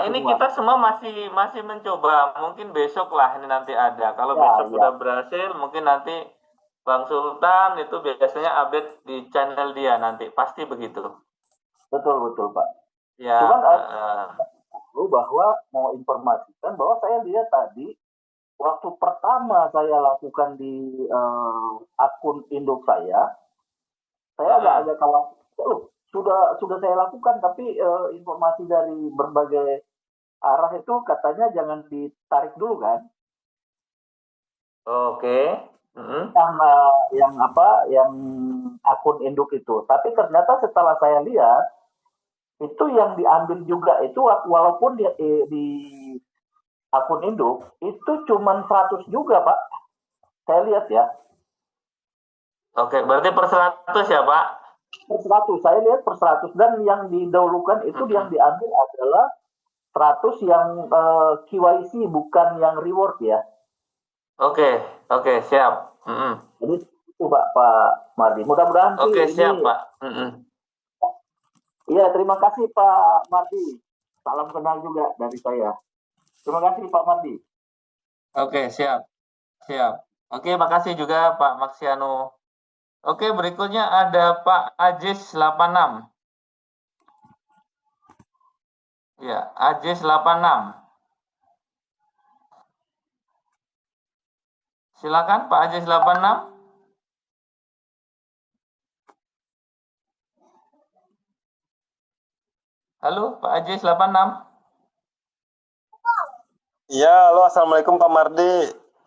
ini semua. kita semua masih masih mencoba. Mungkin besok lah ini nanti ada. Kalau Ya, besok ya, udah berhasil, mungkin nanti Bang Sultan itu biasanya update di channel dia nanti. Pasti begitu. betul betul Pak. Cuman Ya, aku bahwa mau informasikan bahwa saya lihat tadi waktu pertama saya lakukan di akun induk saya agak-agak khawatir. Oh, sudah saya lakukan, tapi informasi dari berbagai arah itu katanya jangan ditarik dulu kan? oke. Mm-mm. Yang apa? Yang akun induk itu. Tapi ternyata setelah saya lihat itu yang diambil juga itu walaupun di akun induk itu cuma 100 juga Pak. Saya lihat ya. Oke, berarti per 100 ya, Pak? Per 100, saya lihat per 100 dan yang didahulukan itu yang Mm-mm. diambil adalah 100 yang KYC bukan yang reward ya. Oke, oke, siap. Mm-mm. Jadi itu Pak Mardi. Mudah-mudahan sih Oke, ini. siap, Pak. Mm-mm. Iya, terima kasih Pak Mardi. Salam kenal juga dari saya. Terima kasih Pak Mardi. Oke, siap, siap. Oke, makasih juga Pak Maksiano. Oke, berikutnya ada Pak Ajis 86. Ya, Ajis 86. Silakan Pak Ajis 86. Halo, Pak Ajis 86. Iya, halo, assalamualaikum Pak Mardi.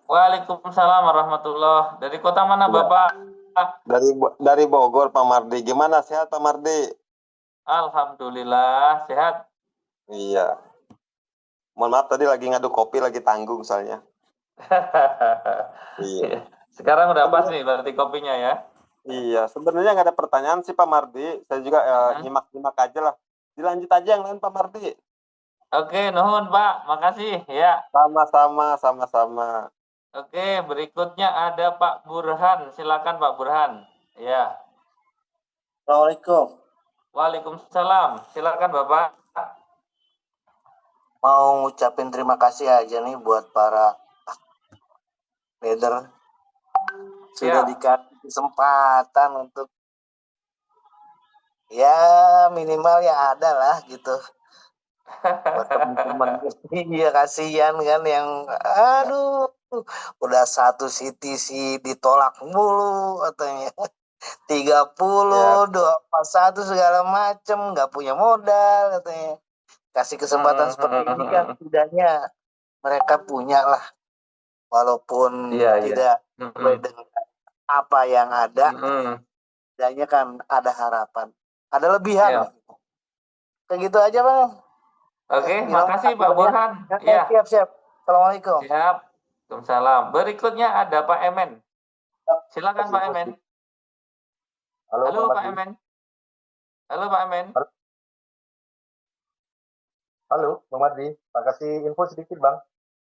Waalaikumsalam warahmatullah. Dari kota mana Ya, Bapak? dari Bogor Pak Mardi. Gimana sehat Pak Mardi? Alhamdulillah, sehat. Iya. Mohon maaf tadi lagi ngadu kopi lagi tanggung soalnya. Iya. Sekarang udah pas nih Sebenarnya, berarti kopinya ya. iya, sebenarnya nggak ada pertanyaan sih Pak Mardi. Saya juga nyimak-nyimak aja lah. Dilanjut aja yang lain Pak Mardi. Oke, nuhun Pak, makasih ya. Sama-sama, sama-sama. Oke, berikutnya ada Pak Burhan. Silakan Pak Burhan. Ya. Assalamualaikum. Waalaikumsalam. Silakan Bapak. Mau ngucapin terima kasih aja nih buat para leader sudah Siap. dikasih kesempatan untuk ya minimal ya ada lah gitu buat teman-teman. Iya kasihan kan yang aduh udah satu CTC ditolak mulu katanya 30 Ya, 241 segala macem nggak punya modal katanya kasih kesempatan seperti ini kan setidaknya mereka punya lah walaupun Iya, iya. tidak sesuai Mm-mm. dengan apa yang ada, Mm-mm. setidaknya kan ada harapan, ada lebihan lah. Siap. Kayak gitu aja bang. Oke, Bilang makasih Pak kabarnya. Burhan. Ya, Ya, siap siap. Assalamualaikum. siap. Waalaikumsalam. Berikutnya ada Pak Emen. Silakan Pak Emen. Halo Halo Pak Pak Mardi. Emen. Halo Pak Emen. Halo Bang Mardi. Pak kasih info sedikit Bang.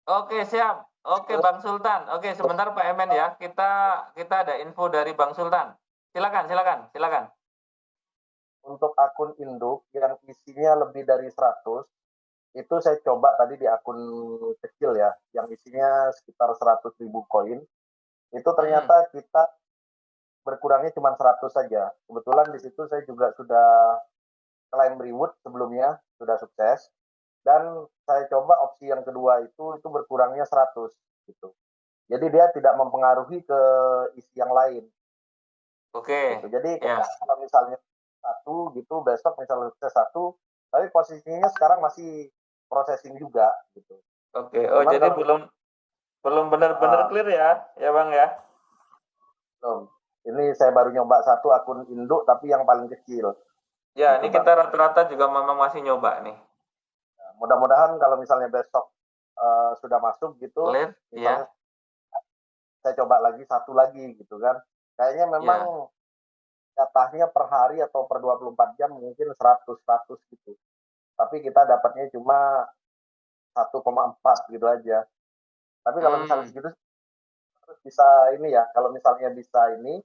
Oke, siap. Oke, Bang Sultan. Oke, sebentar Pak Emen ya. Kita ada info dari Bang Sultan. Silakan, silakan, silakan. Untuk akun induk yang isinya lebih dari 100, itu saya coba tadi di akun kecil ya, yang isinya sekitar 100.000 koin. Itu Hmm. ternyata kita berkurangnya cuma 100 saja. Kebetulan di situ saya juga sudah claim reward sebelumnya, sudah sukses. Dan saya coba opsi yang kedua itu berkurangnya 100 gitu. Jadi dia tidak mempengaruhi ke isi yang lain Oke. gitu. Jadi Ya. kalau misalnya satu gitu, besok misalnya sukses satu, tapi posisinya sekarang masih processing juga gitu. Oke. Oh, Cuman jadi kalau belum belum benar-benar clear ya, Bang ya. belum, ini saya baru nyoba satu akun induk tapi yang paling kecil Ya, gitu ini Bang. kita rata-rata juga memang masih nyoba nih. Nah, mudah-mudahan kalau misalnya besok sudah masuk gitu, Clear? misalnya Ya. saya coba lagi satu lagi gitu kan. Kayaknya Ya. memang jatahnya per hari atau per 24 jam mungkin 100 gitu. Tapi kita dapatnya cuma 1,4 gitu aja. Tapi kalau misalnya Hmm. segitu bisa ini ya, kalau misalnya bisa ini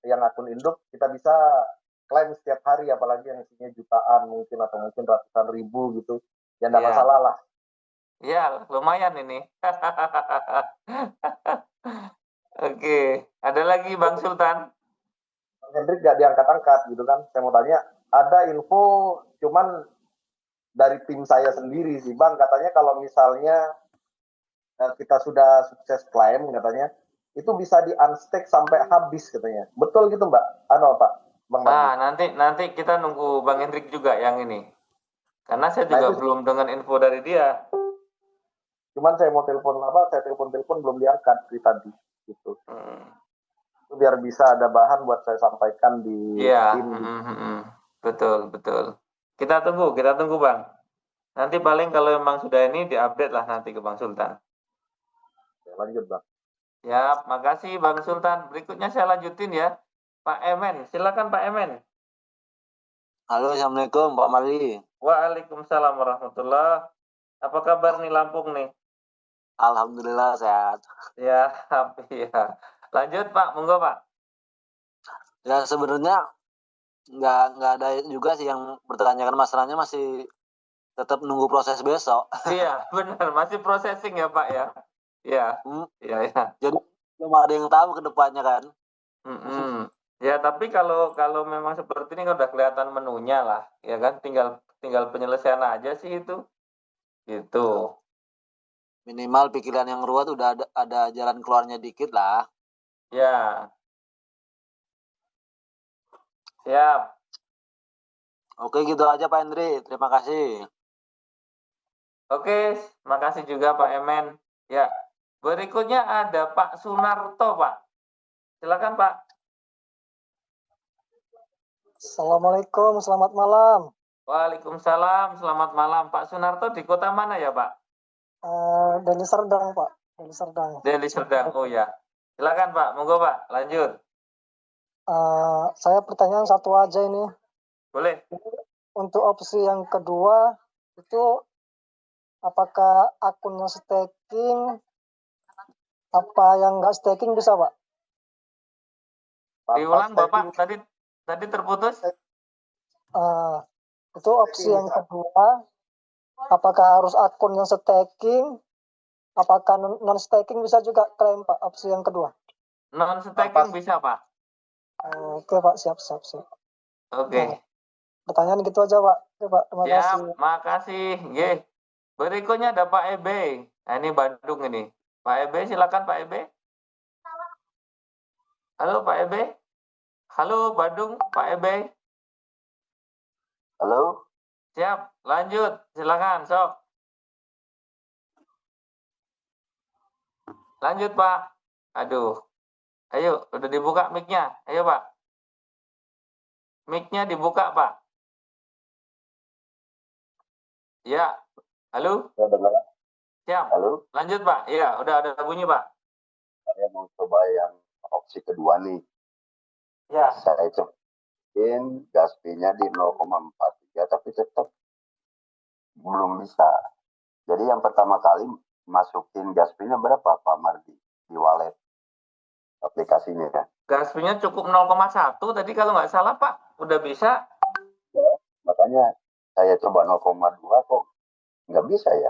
yang akun induk kita bisa klaim setiap hari apalagi yang isinya jutaan mungkin atau mungkin ratusan ribu gitu. Ya enggak Iya. masalah lah. Ya, lumayan ini. Oke, ada lagi Bang Sultan? Bang Hendrik nggak diangkat-angkat gitu kan. Saya mau tanya, ada info cuman dari tim saya sendiri sih Bang, katanya kalau misalnya kita sudah sukses klaim katanya, itu bisa di unstack sampai habis katanya. Betul gitu Mbak? Ano Pak? Bang Nah, Mardi. nanti kita nunggu Bang Hendrik juga yang ini. Karena saya Nah juga itu belum dengan info dari dia. cuman saya mau telepon apa? Saya telepon belum diangkat di tadi gitu. Itu biar bisa ada bahan buat saya sampaikan di Iya, tim. betul. Kita tunggu Bang. Nanti paling kalau memang sudah ini diupdate lah nanti ke Bang Sultan. Ya, lanjut Bang. Ya, makasih Bang Sultan. Berikutnya saya lanjutin ya. Pak Emen, silakan Pak Emen. Halo, Assalamualaikum Pak Mardi. Waalaikumsalam warahmatullah. Apa kabar nih Lampung nih? Alhamdulillah sehat. Ya, ya. Lanjut Pak, monggo Pak. Ya sebenarnya nggak ada juga sih yang bertanyakan, masalahnya masih tetap nunggu proses besok. Iya, benar. Masih processing ya Pak ya. Iya, iya. Jadi belum ada yang tahu ke depannya kan. Ya, tapi kalau memang seperti ini kan udah kelihatan menunya lah, ya kan? Tinggal penyelesaian aja sih itu. Gitu. Minimal pikiran yang ruwet udah ada jalan keluarnya dikit lah. Ya. Siap. Oke, gitu aja Pak Hendri. Terima kasih. Oke, makasih juga Pak Emen. Ya. Berikutnya ada Pak Sunarto, Pak. Silakan Pak. Assalamualaikum, selamat malam. Waalaikumsalam, selamat malam. Pak Sunarto di kota mana ya, Pak? Deli Serdang, Pak. Deli Serdang. Deli Serdang, oh ya. Silakan Pak, monggo Pak, lanjut. Saya pertanyaan satu aja ini. Boleh. Untuk opsi yang kedua, itu apakah akunnya staking, apa yang nggak staking bisa, Pak? Diulang Bapak, tadi terputus. Itu opsi yang kedua, apakah harus akun yang staking, apakah non staking bisa juga klaim Pak, opsi yang kedua? Non staking bisa Pak. Oke Pak, siap. Oke. Nah, pertanyaan gitu aja Pak. Oke Pak, terima kasih. Makasih. Ye. Berikutnya ada Pak Ebe. Nah, ini Bandung ini. Pak Ebe, silakan Pak Ebe. Halo Pak Ebe. Halo Bandung, Pak Ebe. Halo. Siap, lanjut. Silakan, sok. Lanjut Pak. Aduh. Ayo, udah dibuka mic-nya. Ayo Pak. Mic-nya dibuka Pak. Ya. Halo? Ya, dengar. Siap. Halo. Lanjut Pak. Iya, udah ada bunyi Pak. Saya mau coba yang opsi kedua nih. Ya. Saya cobain gas fee-nya di 0,43 tapi tetap belum bisa. Jadi yang pertama kali masukin gas fee-nya berapa Pak Mardi di wallet aplikasinya ya? Gas fee-nya cukup 0,1 tadi kalau nggak salah Pak. Udah bisa. Ya, makanya saya coba 0,2 kok nggak bisa ya.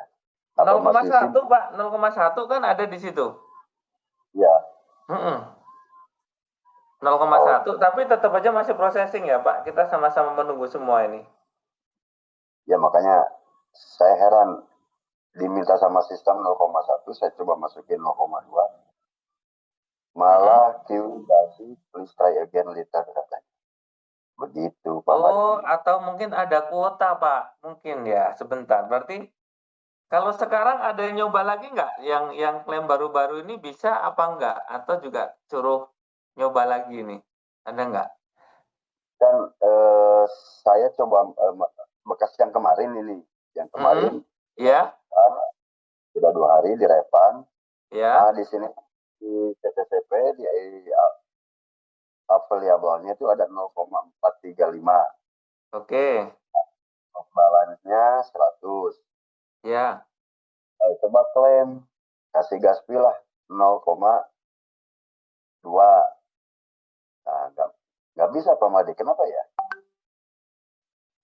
0,1 Pak, 0,1 kan ada di situ. Ya. 0,1 tapi tetap aja masih processing ya Pak. Kita sama-sama menunggu semua ini. Ya makanya saya heran diminta sama sistem 0,1, saya coba masukin 0,2. Malah dikasih please try again later katanya. Begitu Pak. Oh, atau mungkin ada kuota Pak. Mungkin ya, sebentar. Berarti kalau sekarang ada yang nyoba lagi nggak? Yang klaim baru-baru ini bisa apa enggak? Atau juga suruh nyoba lagi nih? Ada nggak? Dan saya coba bekas yang kemarin ini. Yang kemarin. Ya. Sudah 2 hari di Repan. Ya. Nah, di sini di CTCP di available-nya itu ada 0,435. Oke. Balance-nya 100. Ya. Saya coba klaim, kasih gas fee lah 0,2. Nah, nggak bisa Pak Madi. Kenapa ya?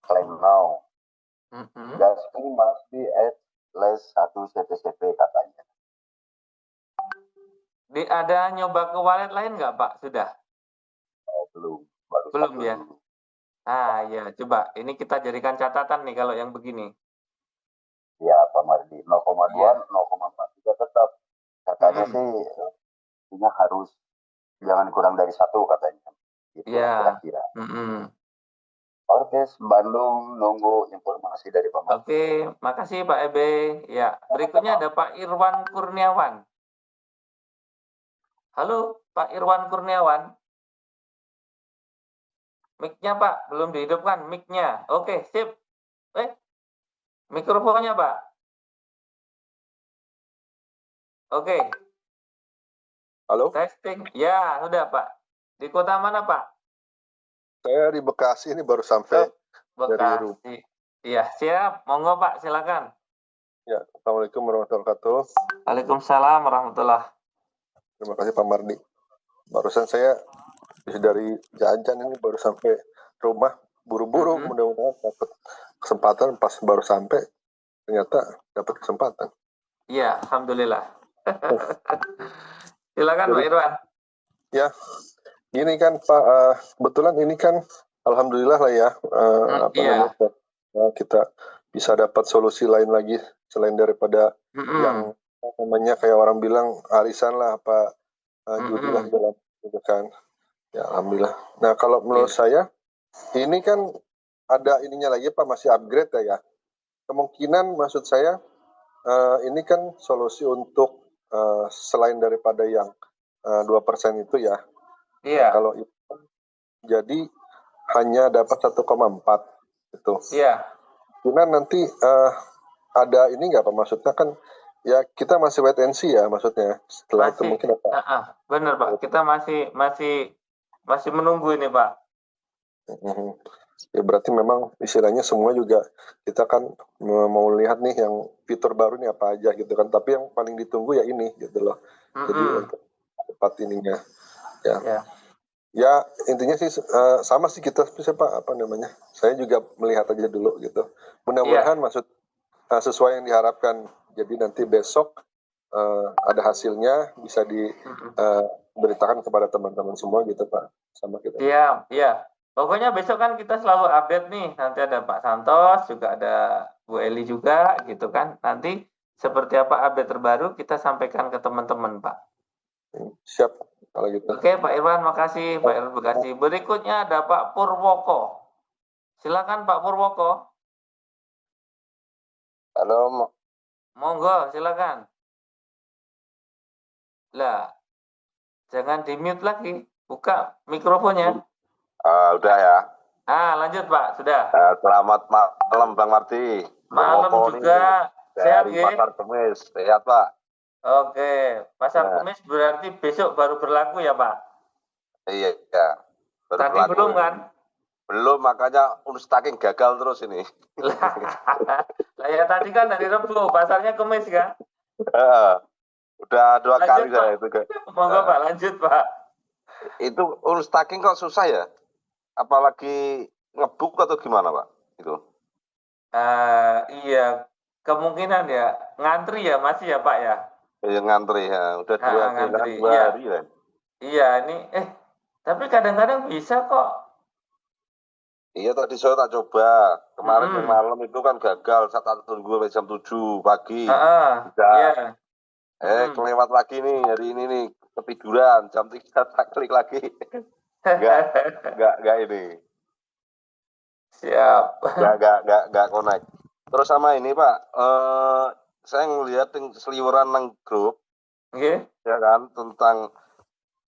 Claim now. Gaspi Masbi S/1 CTCP katanya. Ada nyoba ke wallet lain nggak Pak? Sudah? Belum. Baru Belum satu ya? dulu. Ya coba. Ini kita jadikan catatan nih kalau yang begini. Ya Pak Mardi, 0,2, Iya. 0,4 juga tetap. Katanya sih harus jangan kurang dari 1 katanya. Gitu Iya. kira-kira. Mm-mm. Oke, Bandung nunggu informasi dari Pak Mardi. Oke, makasih Pak Ebe. Ya, berikutnya ada Pak Irwan Kurniawan. Halo, Pak Irwan Kurniawan. Mic-nya Pak, belum dihidupkan mic-nya. Oke, sip. Mikrofonnya Pak. Oke. Halo? Testing. Ya, sudah Pak. Di kota mana Pak? Saya di Bekasi ini baru sampai dari rumah. Bekasi. Iya, siap. Monggo Pak, silakan. Ya, Assalamualaikum warahmatullahi wabarakatuh. Waalaikumsalam warahmatullahi. Terima kasih Pak Mardi. Barusan saya dari jajan ini baru sampai rumah, buru-buru, mudah-mudahan dapat kesempatan. Pas baru sampai ternyata dapat kesempatan. Iya, alhamdulillah. Silakan Pak Irwan. Ya, gini kan Pak, kebetulan ini kan alhamdulillah lah ya, namanya, kita bisa dapat solusi lain lagi selain daripada yang namanya kayak orang bilang arisan lah, apa judi lah segala gitu kan. Ya alhamdulillah. Nah kalau menurut saya ini kan ada ininya lagi Pak, masih upgrade ya. Kemungkinan maksud saya ini kan solusi untuk selain daripada yang 2% itu ya. Iya. Nah, kalau itu jadi hanya dapat 1,4 itu. Iya. Karena nanti ada ini nggak Pak, maksudnya kan ya kita masih wait and see ya maksudnya. Setelah itu mungkin apa? Benar Pak, kita masih menunggu ini Pak. Ya berarti memang istilahnya semua juga kita kan mau lihat nih yang fitur baru nih apa aja gitu kan, tapi yang paling ditunggu ya ini gitu loh. Jadi untuk cepat ininya ya intinya sih sama sih kita siapa apa namanya, saya juga melihat aja dulu gitu, mudah-mudahan maksud sesuai yang diharapkan. Jadi nanti besok ada hasilnya bisa diberitakan kepada teman-teman semua gitu Pak, sama kita. Iya. Pokoknya besok kan kita selalu update nih. Nanti ada Pak Santos, juga ada Bu Eli juga gitu kan. Nanti seperti apa update terbaru kita sampaikan ke teman-teman Pak. Siap kalau gitu. Oke Pak Irwan, makasih Pak Irwan Bekasi. Berikutnya ada Pak Purwoko. Silakan Pak Purwoko. Halo. Monggo, silakan. Lah, jangan di-mute lagi. Buka mikrofonnya. Udah ya. Lanjut Pak, sudah. Selamat malam Bang Mardi. Malam juga. Sehat dari Pasar Kemis. Sehat Pak. Oke, Pasar Kemis berarti besok baru berlaku ya Pak? Iya. Tadi berlaku. Belum kan? Belum, makanya unstacking gagal terus ini. Lah ya tadi kan dari Rebo, pasarnya Kemis kan? Udah 2 kali saya itu. Monggo Pak, lanjut Pak. Itu unstacking kok susah ya? Apalagi ngebuk atau gimana Pak? Itu. Iya, kemungkinan ya ngantri ya masih ya Pak ya. Iya ngantri ya, udah 2 hari ya. Iya ini, tapi kadang-kadang bisa kok. Iya tadi saya tak coba kemarin malam itu kan gagal, saya tak tunggu sampai jam 7 pagi. Iya. Kelewat lagi nih hari ini nih, ketiduran jam 3 tak klik lagi. Enggak ini. Siap. Enggak connect. Terus sama ini Pak, saya ngelihat seliweran nang grup, ya kan, tentang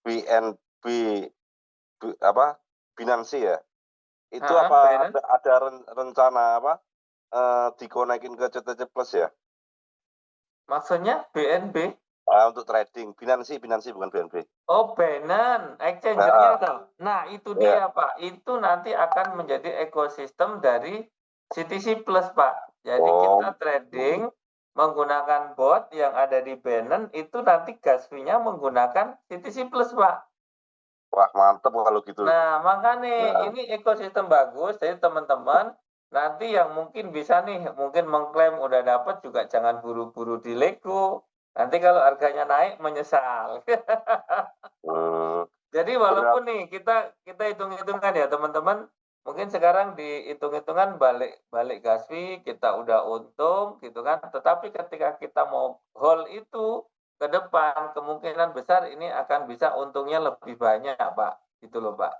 BNB Binansi ya. Itu apa ada rencana apa dikonekin ke CTC Plus ya? Maksudnya BNB? Untuk trading, Binansi bukan BNB. Oh, Binance, exchange-nya toh. Nah, itu dia Pak. Itu nanti akan menjadi ekosistem dari CTC Plus Pak. Jadi kita trading menggunakan bot yang ada di Binance, itu nanti gas fee-nya menggunakan CTC Plus Pak. Wah mantep kalau gitu. Nah makanya ini ekosistem bagus, jadi teman-teman nanti yang mungkin bisa nih, mungkin mengklaim udah dapat juga jangan buru-buru dilego. Nanti kalau harganya naik menyesal. Jadi walaupun nih kita hitung-hitungan ya teman-teman, mungkin sekarang di hitung-hitungan balik gas fee kita udah untung gitu kan, tetapi ketika kita mau hold itu ke depan kemungkinan besar ini akan bisa untungnya lebih banyak Pak, gitu loh Pak.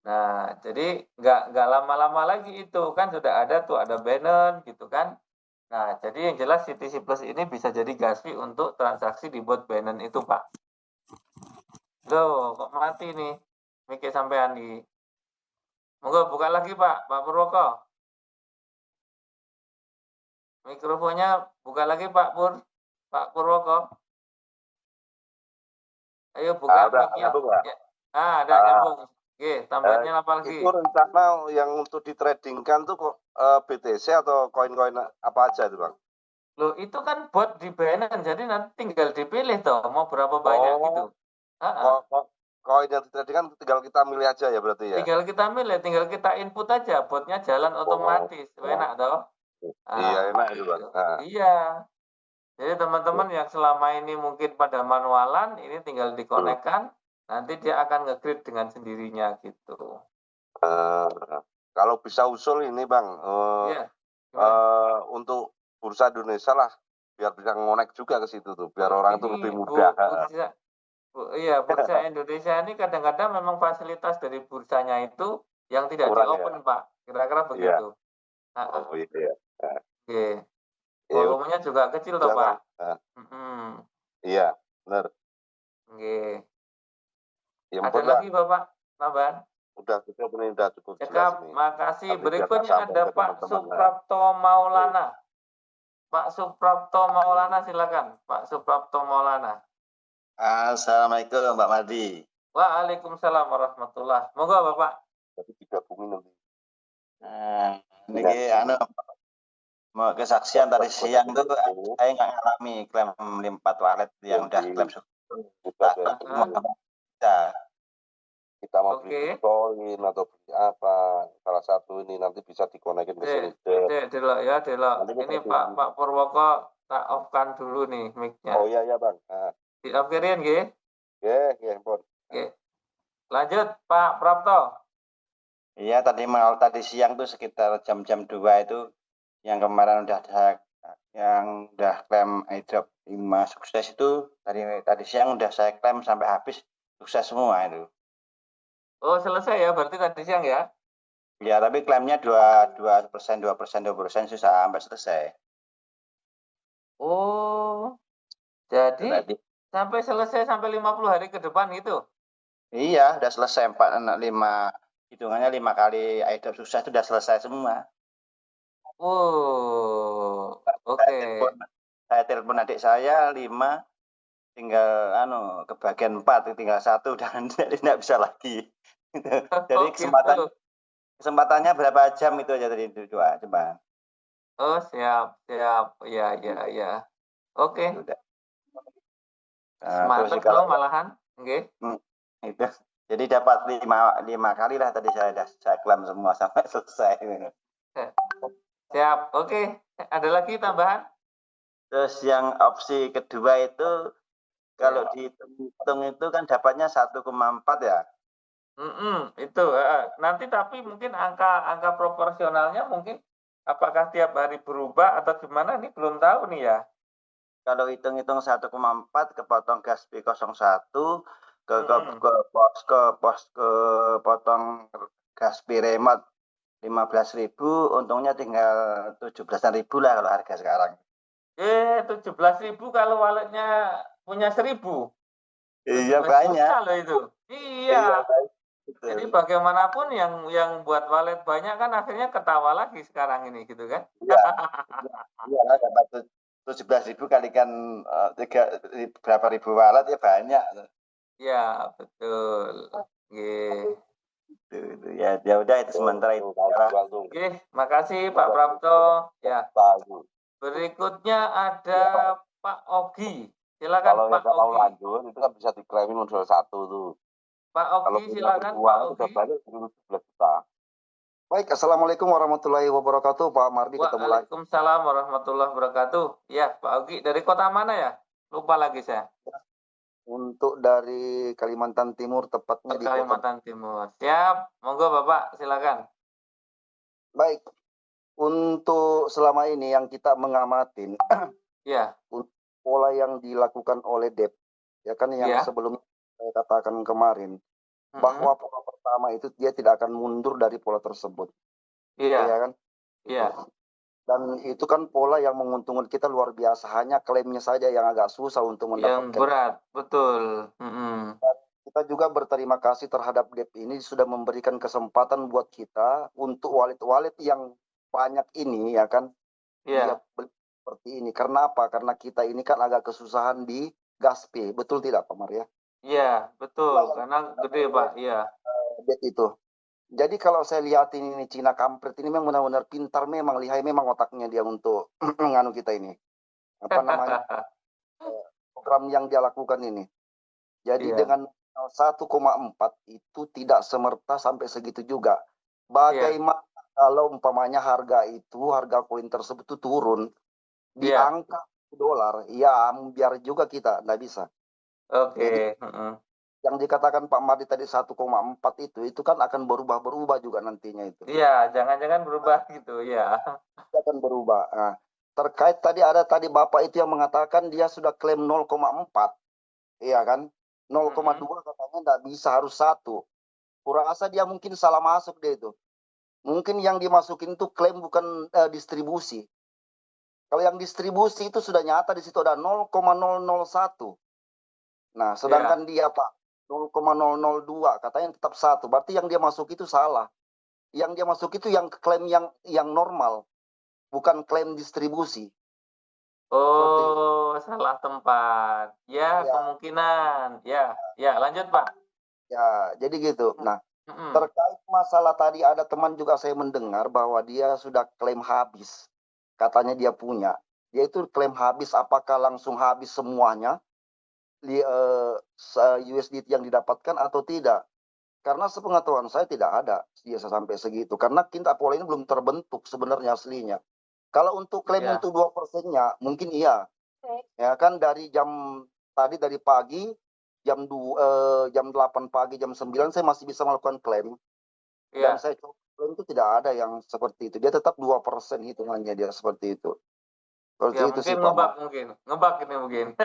Nah, jadi nggak lama-lama lagi itu kan sudah ada tuh ada Binance gitu kan. Nah, jadi yang jelas CTC Plus ini bisa jadi gas fee untuk transaksi di bot Binance itu Pak. Loh, kok mati nih? Mikir sampean nih. Monggo buka lagi Pak Purwoko. Mikrofonnya buka lagi Pak Purwoko. Ayo buka mic-nya. Ya. Ada nyambung. Oke, tambahannya apa lagi? Itu rencana yang untuk ditradingkan tuh kok BTC atau koin-koin apa aja itu Bang? Loh, itu kan bot di Binance, jadi nanti tinggal dipilih toh mau berapa banyak gitu. Koin yang ditradingkan tinggal kita milih aja ya berarti ya? Tinggal kita milih, tinggal kita input aja, botnya jalan otomatis. Enak toh? Iya, enak itu Bang. Iya. Jadi teman-teman yang selama ini mungkin pada manualan, ini tinggal dikonekkan, nanti dia akan nge-grid dengan sendirinya gitu. Kalau bisa usul ini Bang, untuk bursa Indonesia lah, biar bisa ngonek juga ke situ tuh, biar orang tuh lebih mudah. Bursa Indonesia ini kadang-kadang memang fasilitas dari bursanya itu yang tidak di-open Pak, kira-kira begitu. Oh iya. Oke. Volumenya juga kecil toh Pak. Iya, benar. Oke. Ya, ada lagi Bapak tambahan? Udah cukup jelas nih. Makasih. Berikutnya ada Pak Suprapto Maulana. Pak Suprapto Maulana silakan. Pak Suprapto Maulana. Assalamualaikum Mbak Mardi. Waalaikumsalam warahmatullah. Monggo Bapak. Tapi digabungin nanti. Ini mau kesaksian tadi siang tuh saya nggak ngalami klaim 4 walet yang udah klaim kita mau beli Bitcoin atau beli apa, salah satu ini nanti bisa dikonekin ke sini. Delok. Ini Pak Purwoko tak off-kan dulu nih mic-nya. Oh iya Bang. Di off-kirin nggih? Nggih, Pun. Oke. Lanjut Pak Prapto. Iya, tadi siang tuh sekitar jam-jam 2 itu yang kemarin udah klaim airdrop 5 sukses itu tadi siang udah saya klaim sampai habis sukses semua itu. Oh, selesai ya berarti tadi siang ya? Ya, tapi klaimnya 2% susah sampai selesai. Oh. Jadi sampai selesai sampai 50 hari ke depan gitu? Iya, udah selesai 5 hitungannya 5 kali airdrop sukses itu udah selesai semua. Oh, oke. Saya telepon adik saya 5 tinggal kebagian 4 tinggal 1 dan tidak bisa lagi. Jadi kesempatannya berapa jam itu aja tadi itu coba. Oh, siap. Ya. Oke. Semangat kalau malahan, oke. Itu. Jadi dapat 5 kali lah tadi saya klaim semua sampai selesai. Siap. Oke. Ada lagi tambahan? Terus yang opsi kedua itu kalau dihitung itu kan dapatnya 1,4 ya. Itu nanti tapi mungkin angka proporsionalnya mungkin apakah tiap hari berubah atau gimana ini belum tahu nih ya. Kalau hitung-hitung 1,4 kepotong gas P01 ke potong gas P remote 15.000, untungnya tinggal 17.000 lah kalau harga sekarang. 17.000 kalau walletnya punya 1.000. Iya banyak. Loh itu. Iya. Jadi bagaimanapun yang buat wallet banyak kan akhirnya ketawa lagi sekarang ini gitu kan? Iya, dapat 17.000 kalikan berapa ribu wallet ya banyak. Ya betul. Ya udah itu sementara itu. Oke, makasih Pak Prapto. Ya. Berikutnya ada Pak Ogi. Silakan Pak Ogi. Kalau lanjut itu kan bisa diklaimin modal 1 tuh. Pak Ogi silakan Pak Ogi. Udah banyak 17 juta. Baik, Assalamualaikum warahmatullahi wabarakatuh, Pak Mardi, ketemu lagi. Waalaikumsalam warahmatullahi wabarakatuh. Ya, Pak Ogi, dari kota mana ya? Lupa lagi saya. Untuk dari Kalimantan Timur, tepatnya di Kalimantan Timur. Siap, monggo Bapak, silakan. Baik, untuk selama ini yang kita mengamatin, ya, pola yang dilakukan oleh DEP, ya kan yang sebelum saya katakan kemarin, bahwa pola pertama itu dia tidak akan mundur dari pola tersebut. Iya. Ya kan? Iya. Dan itu kan pola yang menguntungkan kita luar biasa. Hanya klaimnya saja yang agak susah untuk mendapatkan. Yang berat, betul. Dan kita juga berterima kasih terhadap DEP ini sudah memberikan kesempatan buat kita untuk wallet-wallet yang banyak ini, ya kan? Iya. Seperti ini. Karena apa? Karena kita ini kan agak kesusahan di Gaspe. Betul tidak, Pak Maria? Iya, betul. Karena gede, Pak. Iya. DEP itu. Jadi kalau saya lihat ini Cina kampret ini memang benar-benar pintar, memang lihai memang otaknya dia untuk nganu kita ini. Apa namanya? Program yang dia lakukan ini. Jadi dengan 1,4 itu tidak semerta sampai segitu juga. Bagaimana kalau umpamanya harga koin tersebut itu turun di angka dolar, ya biar juga kita nggak bisa. Oke. Yang dikatakan Pak Mardi tadi 1,4 itu kan akan berubah juga nantinya itu. Iya, jangan-jangan berubah gitu, ya. Akan berubah. Nah, terkait tadi Bapak itu yang mengatakan dia sudah klaim 0,4. Iya kan? 0,2 katanya nggak bisa, harus 1. Kurasa dia mungkin salah masuk deh itu. Mungkin yang dimasukin itu klaim bukan distribusi. Kalau yang distribusi itu sudah nyata di situ ada 0,001. Nah, sedangkan dia Pak 0,002 katanya tetap 1. Berarti yang dia masuk itu salah. Yang dia masuk itu yang klaim yang normal, bukan klaim distribusi. Oh, salah tempat. Ya, kemungkinan. Ya, lanjut Pak. Ya, jadi gitu. Nah, terkait masalah tadi ada teman juga saya mendengar bahwa dia sudah klaim habis. Katanya dia punya. Dia itu klaim habis, apakah langsung habis semuanya USDT yang didapatkan atau tidak? Karena sepengetahuan saya tidak ada dia sampai segitu. Karena kita pola ini belum terbentuk sebenarnya aslinya. Kalau untuk klaim untuk 2%-nya mungkin iya. Ya kan dari dari pagi jam 8 pagi jam 9 saya masih bisa melakukan klaim. Dan saya coba klaim itu tidak ada yang seperti itu. Dia tetap 2% hitungannya dia seperti itu. Seperti itu sih, Pak. Ngebak ini mungkin.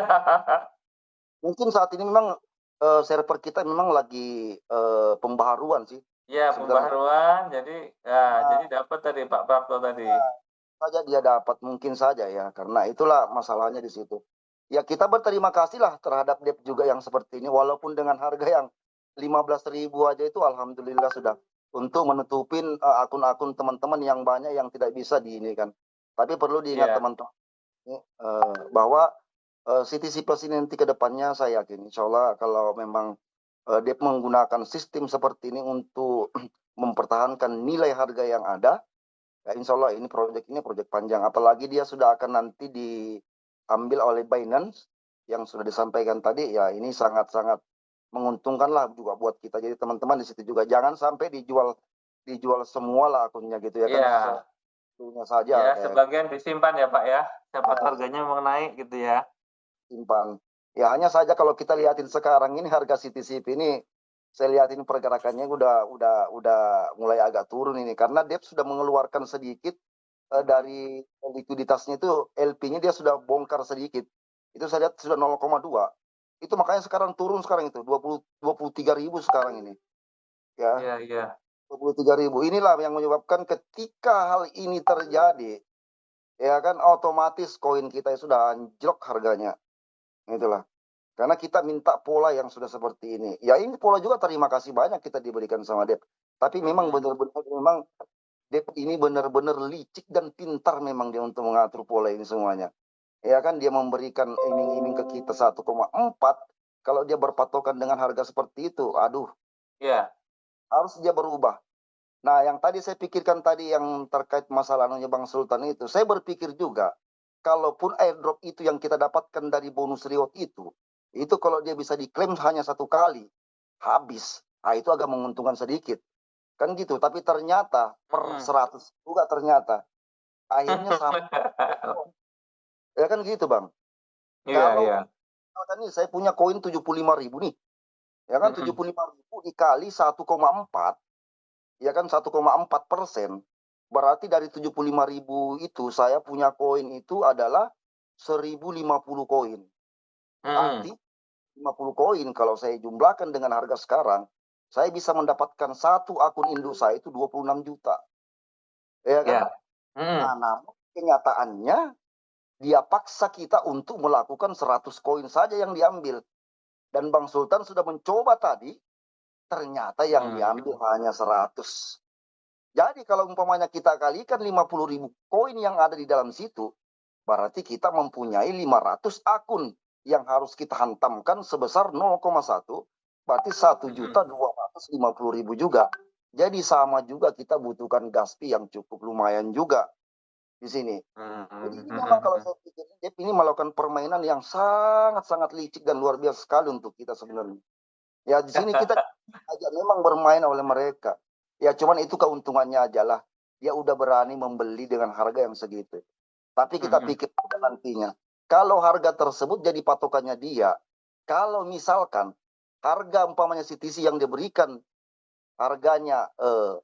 Mungkin saat ini memang server kita memang lagi pembaharuan sih. Ya, pembaharuan. Jadi dapat tadi Pak Prapto tadi. Saja dia dapat, mungkin saja ya, karena itulah masalahnya di situ. Ya kita berterima kasih lah terhadap DEP juga yang seperti ini, walaupun dengan harga yang 15.000 aja itu alhamdulillah sudah untuk menutupin akun-akun teman-teman yang banyak yang tidak bisa di ini kan. Tapi perlu diingat teman-teman bahwa CTC Plus ini nanti ke depannya saya yakin insya Allah kalau memang DEP menggunakan sistem seperti ini untuk mempertahankan nilai harga yang ada, ya insya Allah ini proyek panjang. Apalagi dia sudah akan nanti diambil oleh Binance yang sudah disampaikan tadi, ya ini sangat-sangat menguntungkan lah juga buat kita. Jadi teman-teman di situ juga jangan sampai dijual semua lah akunnya gitu ya kan. Saja. Ya, sebagian disimpan ya Pak ya. Dapat harganya mau naik gitu ya. Simpan. Ya hanya saja kalau kita lihatin sekarang ini harga CTCP ini saya lihatin pergerakannya udah mulai agak turun ini karena DEP sudah mengeluarkan sedikit dari likuiditasnya itu LP-nya dia sudah bongkar sedikit. Itu saya lihat sudah 0,2. Itu makanya sekarang turun sekarang itu 23.000 sekarang ini. Ya. Iya. 23.000. Inilah yang menyebabkan ketika hal ini terjadi ya kan otomatis koin kita sudah anjlok harganya. Itulah. Karena kita minta pola yang sudah seperti ini. Ya ini pola juga terima kasih banyak kita diberikan sama DEP. Tapi memang benar-benar DEP ini benar-benar licik dan pintar memang dia untuk mengatur pola ini semuanya. Ya kan dia memberikan iming-iming ke kita 1,4. Kalau dia berpatokan dengan harga seperti itu, aduh. Ya. Harus dia berubah. Nah yang tadi saya pikirkan tadi yang terkait masalah Bang Sultan itu. Saya berpikir juga. Kalaupun airdrop itu yang kita dapatkan dari bonus reward itu kalau dia bisa diklaim hanya 1 kali, habis. Nah, itu agak menguntungkan sedikit. Kan gitu, tapi ternyata per 100 juga ternyata. Akhirnya sama. Ya kan gitu, Bang. Kalau misalkan nih saya punya koin 75.000 nih. Ya kan 75.000 dikali 1,4, ya kan 1,4%. Berarti dari 75.000 itu saya punya koin itu adalah 1.050 koin. Arti 50 koin kalau saya jumlahkan dengan harga sekarang, saya bisa mendapatkan satu akun induk saya itu 26 juta. Ya kan? Nah, namun kenyataannya dia paksa kita untuk melakukan 100 koin saja yang diambil. Dan Bang Sultan sudah mencoba tadi, ternyata yang diambil hanya 100. Jadi kalau umpamanya kita kalikan 50.000 koin yang ada di dalam situ, berarti kita mempunyai 500 akun yang harus kita hantamkan sebesar 0,1, berarti 1.250.000 juga. Jadi sama juga kita butuhkan gas fee yang cukup lumayan juga di sini. Jadi ini memang kalau saya pikir ini melakukan permainan yang sangat-sangat licik dan luar biasa sekali untuk kita sebenarnya. Ya di sini kita aja memang bermain oleh mereka. Ya cuman itu keuntungannya aja lah. Dia udah berani membeli dengan harga yang segitu. Tapi kita pikir nantinya. Kalau harga tersebut jadi patokannya dia. Kalau misalkan harga umpamanya CTC yang diberikan harganya $1,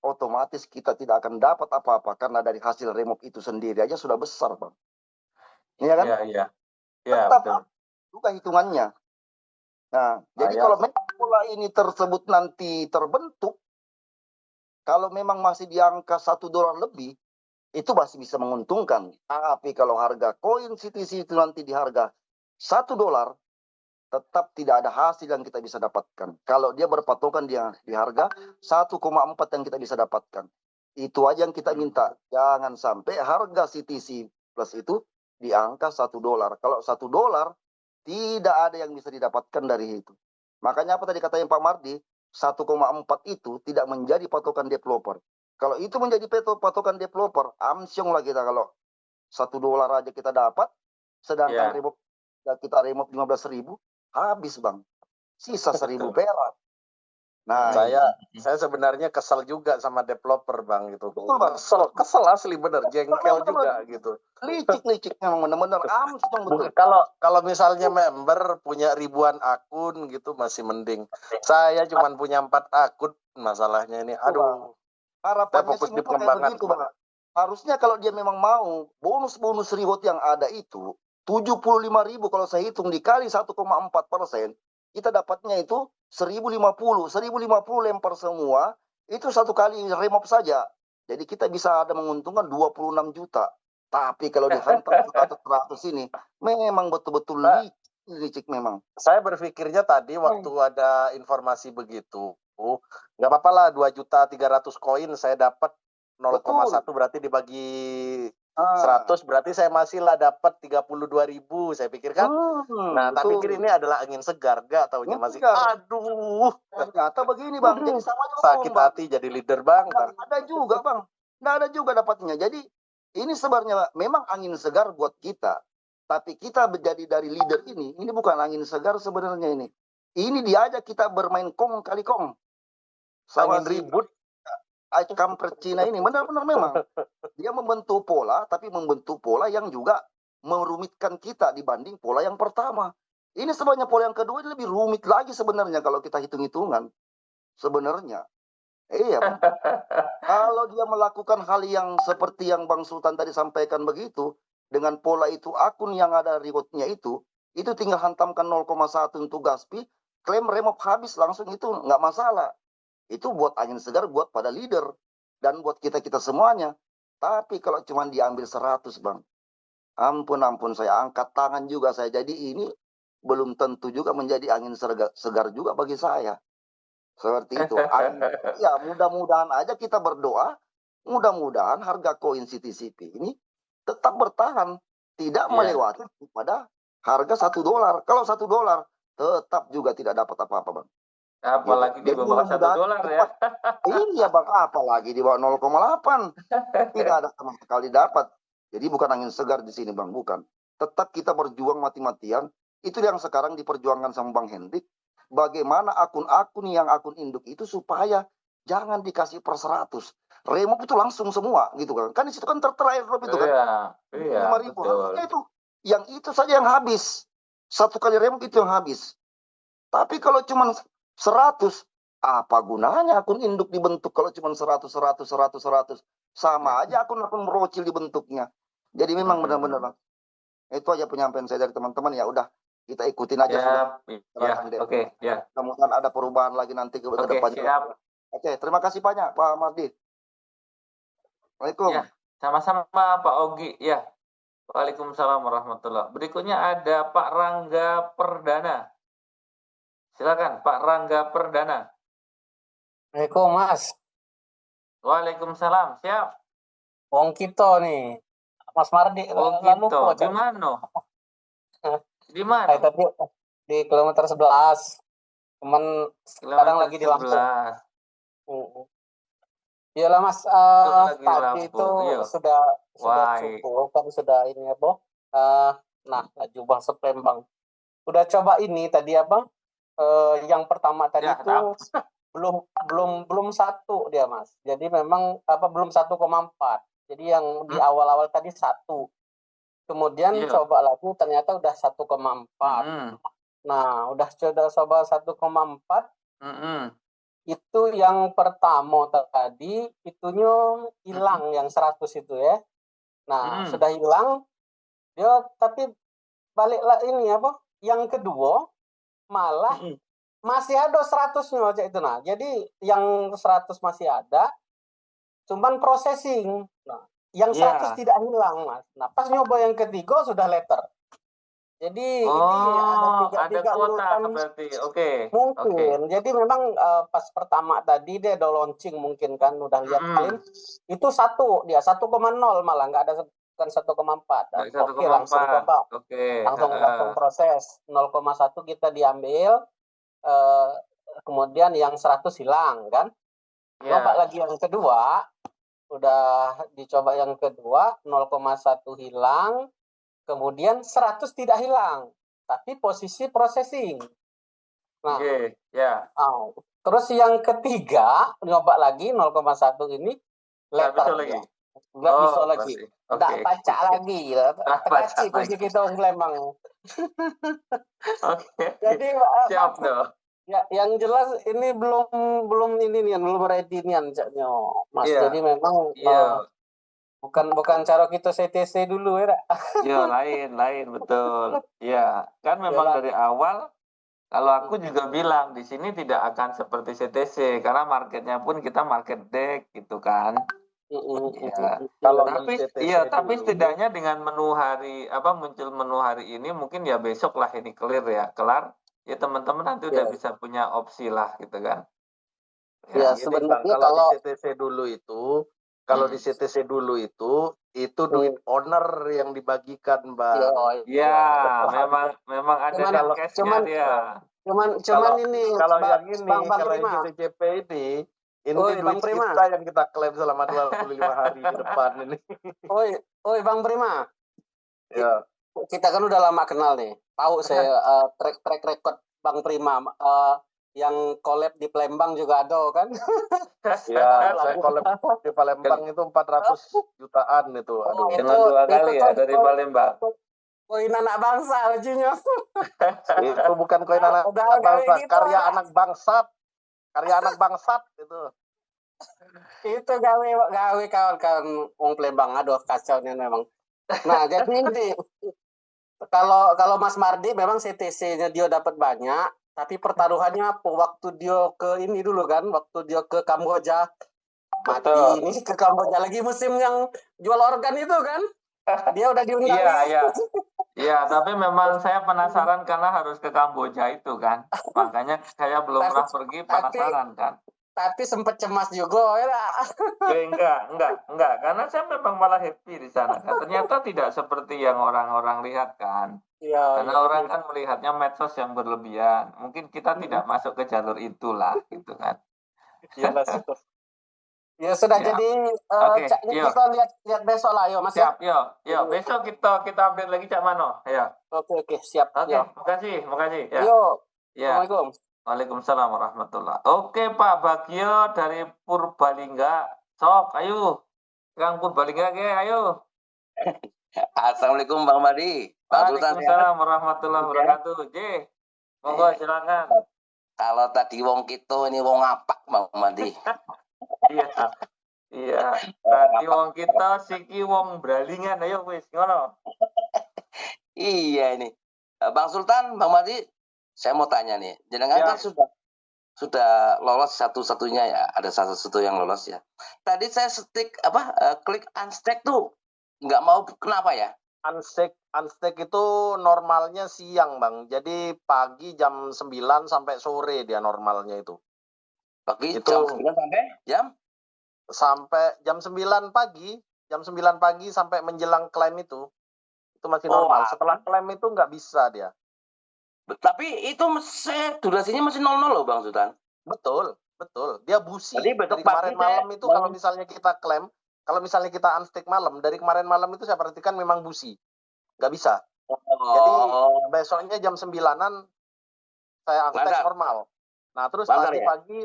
otomatis kita tidak akan dapat apa-apa karena dari hasil remove itu sendiri aja sudah besar, Bang. Iya kan? Iya. Tetap juga hitungannya. Nah, jadi kalau pola ini tersebut nanti terbentuk, kalau memang masih di angka $1 lebih, itu masih bisa menguntungkan. Tapi kalau harga koin CTC itu nanti di harga $1, tetap tidak ada hasil yang kita bisa dapatkan. Kalau dia berpatokan di harga 1,4 yang kita bisa dapatkan. Itu aja yang kita minta. Jangan sampai harga CTC Plus itu di angka $1. Kalau $1, tidak ada yang bisa didapatkan dari itu. Makanya apa tadi katanya Pak Mardi, 1,4 itu tidak menjadi patokan developer. Kalau itu menjadi patokan developer, amsyong lah kita kalau $1 aja kita dapat, sedangkan kita remove 15.000, habis Bang, sisa 1.000 perak. Nah, saya sebenarnya kesal juga sama developer Bang gitu. Betul, Bang. Kesel asli bener, jengkel juga gitu. Licik memang bener-bener betul. Kalau misalnya member punya ribuan akun gitu masih mending. Saya cuma punya 4 akun, masalahnya ini. Aduh. Harapannya sih memang kayak begitu, Bang. Harusnya kalau dia memang mau bonus-bonus reward yang ada itu 75.000 kalau saya hitung dikali 1,4%, kita dapatnya itu 1.050 lempar semua, itu satu kali remove saja. Jadi kita bisa ada menguntungkan 26 juta. Tapi kalau dihantam 100 ini, memang betul-betul licik memang. Saya berpikirnya tadi waktu ada informasi begitu, nggak apa-apa lah 2.300.000 koin saya dapat 0,1 berarti dibagi 100 berarti saya masih lah dapat 32.000 saya pikir kan. Nah, tak pikir ini adalah angin segar, gak taunya masih aduh. Ternyata begini Bang, jadi sama juga sakit hati jadi leader Bang. Nggak ada juga Bang, nggak ada juga dapatnya. Jadi ini sebenarnya memang angin segar buat kita. Tapi kita menjadi dari leader ini bukan angin segar sebenarnya ini. Ini diajak kita bermain kong kali kong. Angin ribut. Kampret Cina ini benar-benar memang dia membentuk pola, tapi membentuk pola yang juga merumitkan kita dibanding pola yang pertama. Ini sebenarnya pola yang kedua ini lebih rumit lagi sebenarnya kalau kita hitung-hitungan sebenarnya. Iya, Bang. Kalau dia melakukan hal yang seperti yang Bang Sultan tadi sampaikan begitu, dengan pola itu akun yang ada rewardnya itu tinggal hantamkan 0,1 untuk gas fee, klaim remove habis langsung, itu nggak masalah. Itu buat angin segar buat pada leader dan buat kita semuanya. Tapi kalau cuma diambil 100 Bang, ampun saya angkat tangan juga saya. Jadi ini belum tentu juga menjadi angin segar juga bagi saya. Seperti itu. Ya mudah-mudahan aja kita berdoa, mudah-mudahan harga koin CTCP ini tetap bertahan, tidak melewati pada harga $1. Kalau $1 tetap juga tidak dapat apa-apa Bang. Apalagi di bawah $1 ya. Iya Bang, apalagi di bawah 0,8. Tidak ada sama sekali dapat. Jadi bukan angin segar di sini Bang, bukan. Tetap kita berjuang mati-matian. Itu yang sekarang diperjuangkan sama Bang Hendrik. bagaimana akun-akun yang akun induk itu supaya jangan dikasih per 100. Remove itu langsung semua gitu kan. Kan di situ kan tertera airdrop itu kan. Iya, 5.000. betul. Harusnya itu saja yang habis. Satu kali remove itu yang habis. Tapi kalau cuma 100, apa gunanya akun induk dibentuk kalau cuma 100. Sama aja akun-akun merocil dibentuknya. Jadi memang benar-benar itu aja penyampaian saya dari teman-teman. Ya udah, kita ikutin aja sudah. Ya, oke, ya. Mudah-mudahan ada perubahan lagi nanti ke depannya. Siap. Oke, terima kasih banyak Pak Mardi. Assalamualaikum. Ya, sama-sama Pak Ogi. Ya. Waalaikumsalam warahmatullahi. Berikutnya ada Pak Rangga Perdana. Silakan Pak Rangga Perdana. Assalamualaikum Mas. Waalaikumsalam. Siap. Wong Kito nih. Mas Mardi. Wong Kito. Di mana? Di mana? Tadi di kilometer 11. Teman sekarang lagi di Lampung. Iyalah Mas, tadi itu sudah cukup kan, sudah ini apa? Nah, jubah Palembang. Udah coba ini tadi apa? Yang pertama tadi itu belum 1 dia Mas. Jadi memang belum 1,4. Jadi yang di awal-awal tadi 1. Kemudian coba lagi ternyata udah 1,4. Nah, udah coba 1,4. Itu yang pertama tadi itunya hilang yang 100 itu ya. Nah, sudah hilang dia, tapi baliklah ini apa? Yang kedua malah masih ada 100-nya aja itu. Nah, jadi yang 100 masih ada, cuman processing. Nah, yang 100 tidak hilang, Mas. Nah, pas nyoba yang ketiga sudah letter. Jadi ini ada tiga urutan berarti. Oke. Mungkin. Jadi memang pas pertama tadi dia udah launching mungkin kan, udah lihat klaim itu 1 dia 1,0 malah nggak ada, bukan 1,4. Oke, langsung coba. Langsung proses 0,1 kita diambil, kemudian yang 100 hilang kan. Coba lagi yang kedua, udah dicoba yang kedua 0,1 hilang. Kemudian 100 tidak hilang, tapi posisi processing. Nah, terus yang ketiga nyoba lagi 0,1 ini letter nggak bisa lagi, nggak pacak lagi, terkacik kunci kita Palembang. Jadi siap dong. Ya, yang jelas ini belum ini nih, belum ready nih Mas. Jadi memang bukan cara kita CTC dulu ya. Ya, lain betul. Ya, kan memang dari awal kalau aku juga bilang di sini tidak akan seperti CTC karena marketnya pun kita market deck gitu kan. Tapi setidaknya dengan menu hari muncul menu hari ini mungkin ya besok lah ini kelar ya teman-teman nanti udah bisa punya opsi lah gitu kan. Ya, sebenarnya kalau di CTC dulu itu di CTC dulu itu duit owner yang dibagikan, Bang. Iya, memang ada cash-nya dia. Cuman ini kalau yang CTCP ini duit kita yang kita klaim selama 25 hari ke depan ini. Oi Bang Prima. Ya. Kita kan udah lama kenal nih. Tahu saya track record Bang Prima. Yang collab di Palembang juga ada kan? Ya, saya collab di Palembang itu 400 jutaan itu. Aduh. Cuma 2 kali ya dari Palembang. Koin anak bangsa ujinya. Itu bukan koin anak bangsa, karya anak bangsat. Karya anak bangsat itu. Itu gawe kawan-kawan wong Palembang, aduh kacaunya memang. Nah, jadi ini kalau Mas Mardi memang CTC-nya dia dapat banyak. Tapi pertaruhannya apa? Waktu dia ke ini dulu kan, waktu dia ke Kamboja. Mati ini ke Kamboja lagi musim yang jual organ itu kan. Dia udah diundang. Iya, tapi memang saya penasaran karena harus ke Kamboja itu kan. Makanya saya belum pernah pergi, penasaran kan. Tapi sempat cemas juga ya. Enggak, karena saya memang malah happy di sana. Ternyata tidak seperti yang orang-orang lihat kan. Karena orang kan melihatnya medsos yang berlebihan. Mungkin kita tidak masuk ke jalur itulah, gitu kan. Ya sudah, jadi kita lihat besok lah, Mas. Siap, yo. Besok kita update lagi Cak Mano. Ya. Oke, siap. Oke, makasih. Ya. Yo. Assalamualaikum. Waalaikumsalam warahmatullah. Oke Pak Bagio dari Purbalingga. Sok, ayo. Kang Purbalingga ke, ayo. Assalamualaikum Bang Madi. Waalaikumsalam warahmatullahi wabarakatuh. J. Monggo silakan. Kalau tadi wong kita ini wong apa Bang Madi? Iya. Iya. Tadi wong kita siki wong Bralingan, ayo wis ngono. Iya ini. Bang Sultan, Bang Madi, saya mau tanya nih. Jenengan kan sudah lolos satu-satunya ya, ada satu yang lolos ya. Tadi saya klik unstack tuh nggak mau, kenapa ya? Unstack itu normalnya siang Bang, jadi pagi jam 9 sampai sore dia normalnya itu. Pagi itu jam 9 sampai jam 9 pagi, sampai menjelang klaim itu masih normal. Setelah klaim itu nggak bisa dia. Tapi itu durasinya masih 00 loh Bang Sultan. Betul. Dia busi. Jadi dari kemarin malam itu kalau misalnya kita klaim, kalau misalnya kita unstick malam, dari kemarin malam itu saya perhatikan memang busi. Nggak bisa. Jadi besoknya jam 9-an saya unstick normal. Nah terus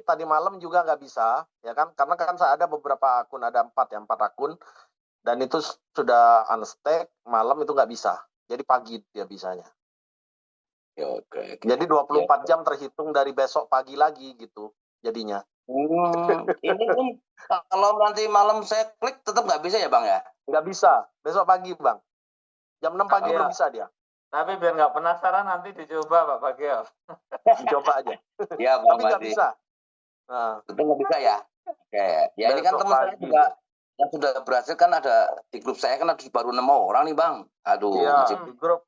tadi malam juga nggak bisa, ya kan? Karena kan saya ada beberapa akun, ada 4 akun. Dan itu sudah unstack, malam itu nggak bisa. Jadi pagi dia bisanya. Oke. Jadi 24 jam terhitung dari besok pagi lagi gitu jadinya. Ini kalau nanti malam saya klik tetap nggak bisa ya Bang ya? Nggak bisa. Besok pagi Bang. Jam 6 pagi belum bisa dia. Tapi biar nggak penasaran nanti dicoba Pak Bagio. Dicoba aja. Ya Bang Tapi nggak bisa. Nah. Tetap nggak bisa ya? Oke. Ya ini kan teman saya juga yang sudah berhasil kan ada di grup saya kan ada baru 6 orang nih Bang. Aduh. Iya,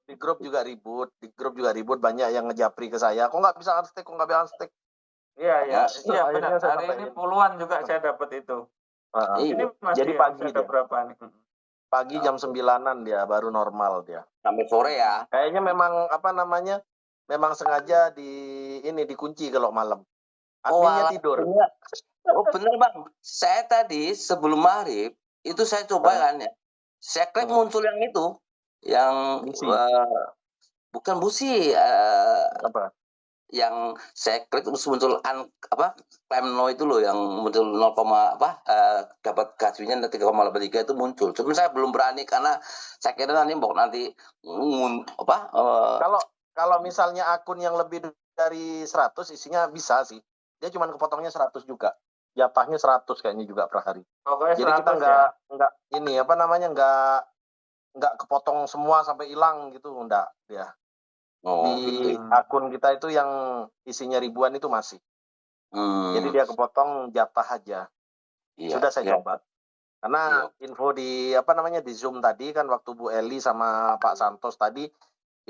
di grup juga ribut. Banyak yang ngejapri ke saya. Kok nggak bisa unstick? Iya benar. Hari ini puluhan juga saya dapat itu. Ini masih jadi pagi ada berapa nih? Pagi jam 9-an dia baru normal dia. Sampai sore ya. Kayaknya memang memang sengaja dikunci kalau malam. Adminnya tidur. Bener Bang. Saya tadi sebelum maghrib itu saya coba kan ya. Saya klik muncul yang itu, yang bukan busi, yang saya klik terus muncul claim no itu loh, yang muncul 0, dapat gajinya 3,83 itu muncul. Cuma saya belum berani karena saya kira nanti kalau misalnya akun yang lebih dari 100 isinya bisa sih. Dia cuma kepotongnya 100 juga. Jatahnya 100 kayaknya juga per hari. Jadi kita nggak kepotong semua sampai hilang gitu, enggak dia. Di akun kita itu yang isinya ribuan itu masih. Jadi dia kepotong jatah aja. Sudah saya coba. Karena info di di Zoom tadi kan waktu Bu Eli sama Pak Santos tadi,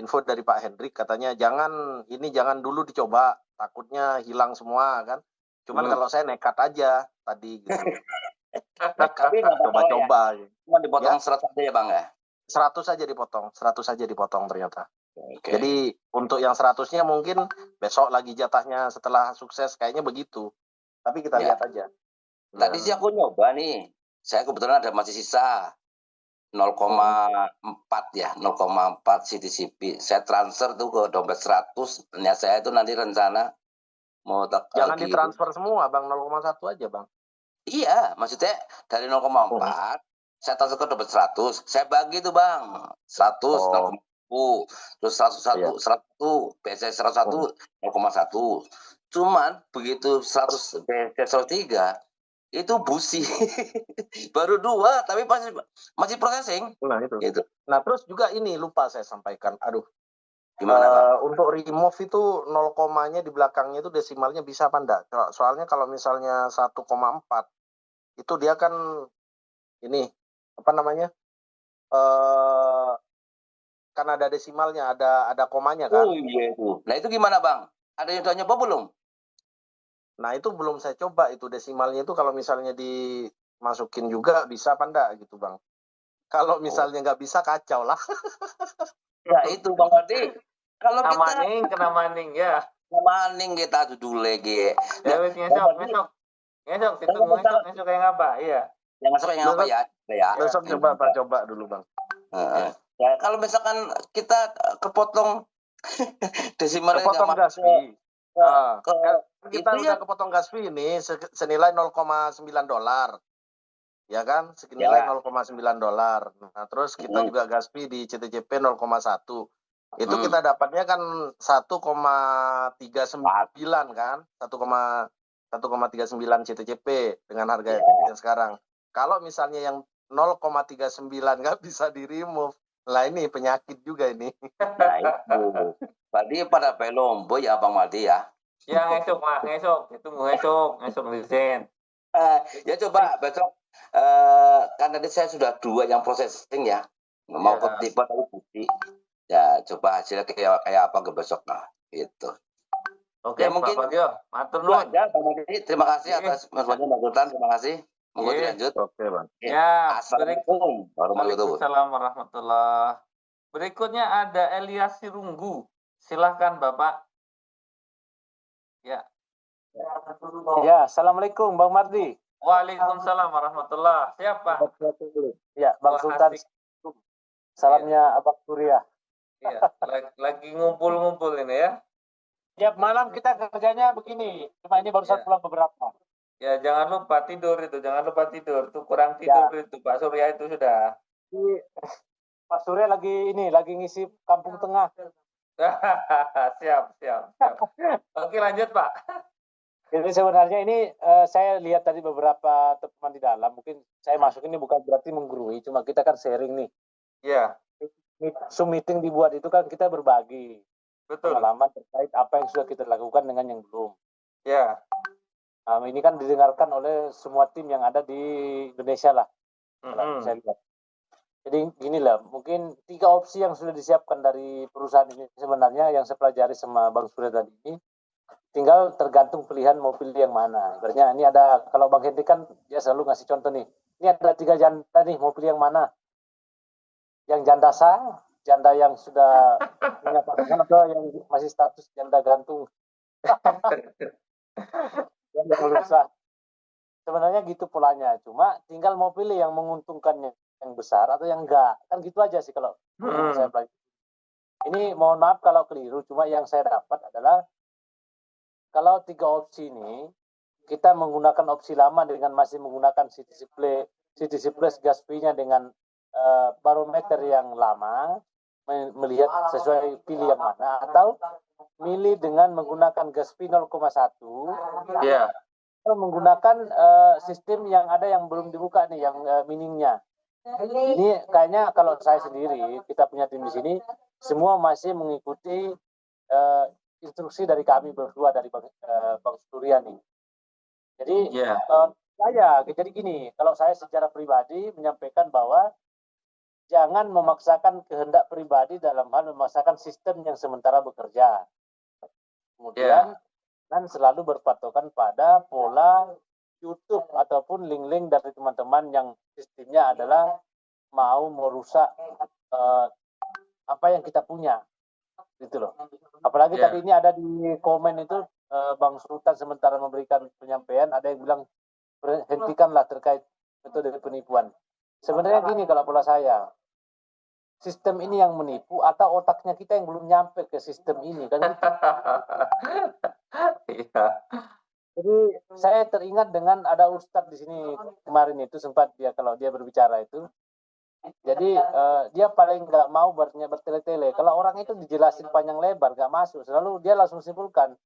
info dari Pak Hendrik katanya jangan dulu dicoba, takutnya hilang semua kan. Cuman kalau saya nekat aja tadi gitu. Tapi coba-coba. Cuma dipotong 100 aja ya Bang ya? 100 aja dipotong ternyata. Jadi untuk yang 100-nya mungkin besok lagi jatahnya setelah sukses kayaknya begitu. Tapi kita lihat aja. Tadi sih aku nyoba nih. Saya kebetulan ada masih sisa 0,4 ya, 0,4 CTCP. Saya transfer tuh ke dompet 100. Niat saya itu nanti rencana mau jangan ditransfer semua Bang, 0,1 aja Bang. Iya, maksudnya dari 0,4 saya transfer ke dompet 100. Saya bagi tuh Bang. 100 terus 101 BC 101 0,1. Cuman begitu 100 BC 103 itu busi. Baru 2 tapi masih processing. Nah itu. Gitu. Nah terus juga ini lupa saya sampaikan. Aduh. Gimana untuk remove itu 0, di belakangnya itu desimalnya bisa apa enggak? Soalnya kalau misalnya 1,4 itu dia kan ini kan ada desimalnya, ada komanya kan. Oh iya itu. Nah itu gimana Bang? Ada yang udah nyoba belum? Nah itu belum saya coba itu desimalnya itu kalau misalnya dimasukin juga bisa apa enggak gitu Bang. Kalau misalnya nggak bisa kacau lah. Ya itu Bang Adi. Kalau kita kena maning ya. Maning kita dulu lagi. Ya wis besok kayak ngapa? Iya. Yang masuk yang apa ya? Besok coba dulu Bang. Ya kalau misalkan kita kepotong desimalnya kepotong nggak masuk. Ke Kan kita itu udah ya. kepotong gas fee ini senilai $0,9, ya kan? Senilai $0,9. Nah, terus kita juga gas fee di CTCP 0,1. Itu kita dapatnya kan 1,39 kan? 1,39 CTCP dengan harga yang sekarang. Kalau misalnya yang 0,39 nggak bisa di-remove, lah ini penyakit juga ini. Nah itu. Berarti pada pelombo ya Bang Maldi ya. Ya ngesok Pak, ngesok. Ditunggu ngesok desain. Ya coba besok kan tadi saya sudah 2 yang processing ya. Mau ketipu tapi bukti. Ya coba hasilnya kayak apa ke besok lah gitu. Oke, ya, mungkin Pak Bagio, matur nuwun. Bang Maldi, terima kasih atas informasinya Bang Sultan, terima kasih. Monggo dilanjut. Oke, Bang. Ya, Assalamualaikum warahmatullahi wabarakatuh. Berikutnya ada Elias Sirunggu. Silahkan Bapak. Ya. Ya, Assalamualaikum Bang Mardi. Waalaikumsalam warahmatullah. Siapa? Ya, Bang Sultan. Salamnya Abang Surya. Iya, lagi ngumpul-ngumpul ini ya. Tiap malam kita kerjanya begini. Cuma ini barusan pulang beberapa. Ya, jangan lupa tidur itu. Jangan lupa tidur. Tuh kurang tidur itu. Pak Surya itu sudah. Pak Surya lagi ngisi Kampung Tengah. siap. Oke, lanjut Pak. Jadi sebenarnya ini saya lihat tadi beberapa teman di dalam. Mungkin saya masuk ini bukan berarti menggurui. Cuma kita kan sharing nih. Iya. Zoom meeting dibuat itu kan kita berbagi. Betul. Pengalaman terkait apa yang sudah kita lakukan dengan yang belum. Ya. Ini kan didengarkan oleh semua tim yang ada di Indonesia lah. Saya lihat. Jadi ginilah, mungkin 3 opsi yang sudah disiapkan dari perusahaan ini sebenarnya yang saya pelajari sama Bang Surya tadi ini. Tinggal tergantung pilihan mau pilih yang mana. Ibaratnya ini ada, kalau Bang Henry kan dia selalu ngasih contoh nih. Ini ada 3 janda nih, mau pilih yang mana? Yang janda sah, janda yang sudah punya pasangan atau yang masih status janda gantung. Janda berusaha. Sebenarnya gitu polanya. Cuma tinggal mau pilih yang menguntungkannya yang besar atau yang enggak. Kan gitu aja sih kalau saya pelajari. Ini mohon maaf kalau keliru, cuma yang saya dapat adalah kalau 3 opsi ini kita menggunakan opsi lama dengan masih menggunakan CTC Plus gas fee-nya dengan barometer yang lama, melihat sesuai pilih yang mana, atau milih dengan menggunakan gas fee 0,1 menggunakan sistem yang ada yang belum dibuka nih, yang miningnya. Ini kayaknya kalau saya sendiri, kita punya tim di sini, semua masih mengikuti instruksi dari kami berdua, dari Bang Surya nih. Jadi jadi gini, kalau saya secara pribadi menyampaikan bahwa jangan memaksakan kehendak pribadi dalam hal memaksakan sistem yang sementara bekerja. Kemudian kan selalu berpatokan pada pola YouTube ataupun link-link dari teman-teman yang sistemnya adalah mau merusak apa yang kita punya, gitu loh. Apalagi tadi ini ada di komen itu Bang Sultan sementara memberikan penyampaian, ada yang bilang hentikanlah terkait metode penipuan. Sebenarnya gini kalau pola saya, sistem ini yang menipu atau otaknya kita yang belum nyampe ke sistem ini kan gitu. Jadi saya teringat dengan ada Ustadz di sini kemarin itu sempat kalau dia berbicara itu. Jadi dia paling nggak mau bertele-tele. Kalau orang itu dijelasin panjang lebar nggak masuk, selalu dia langsung simpulkan.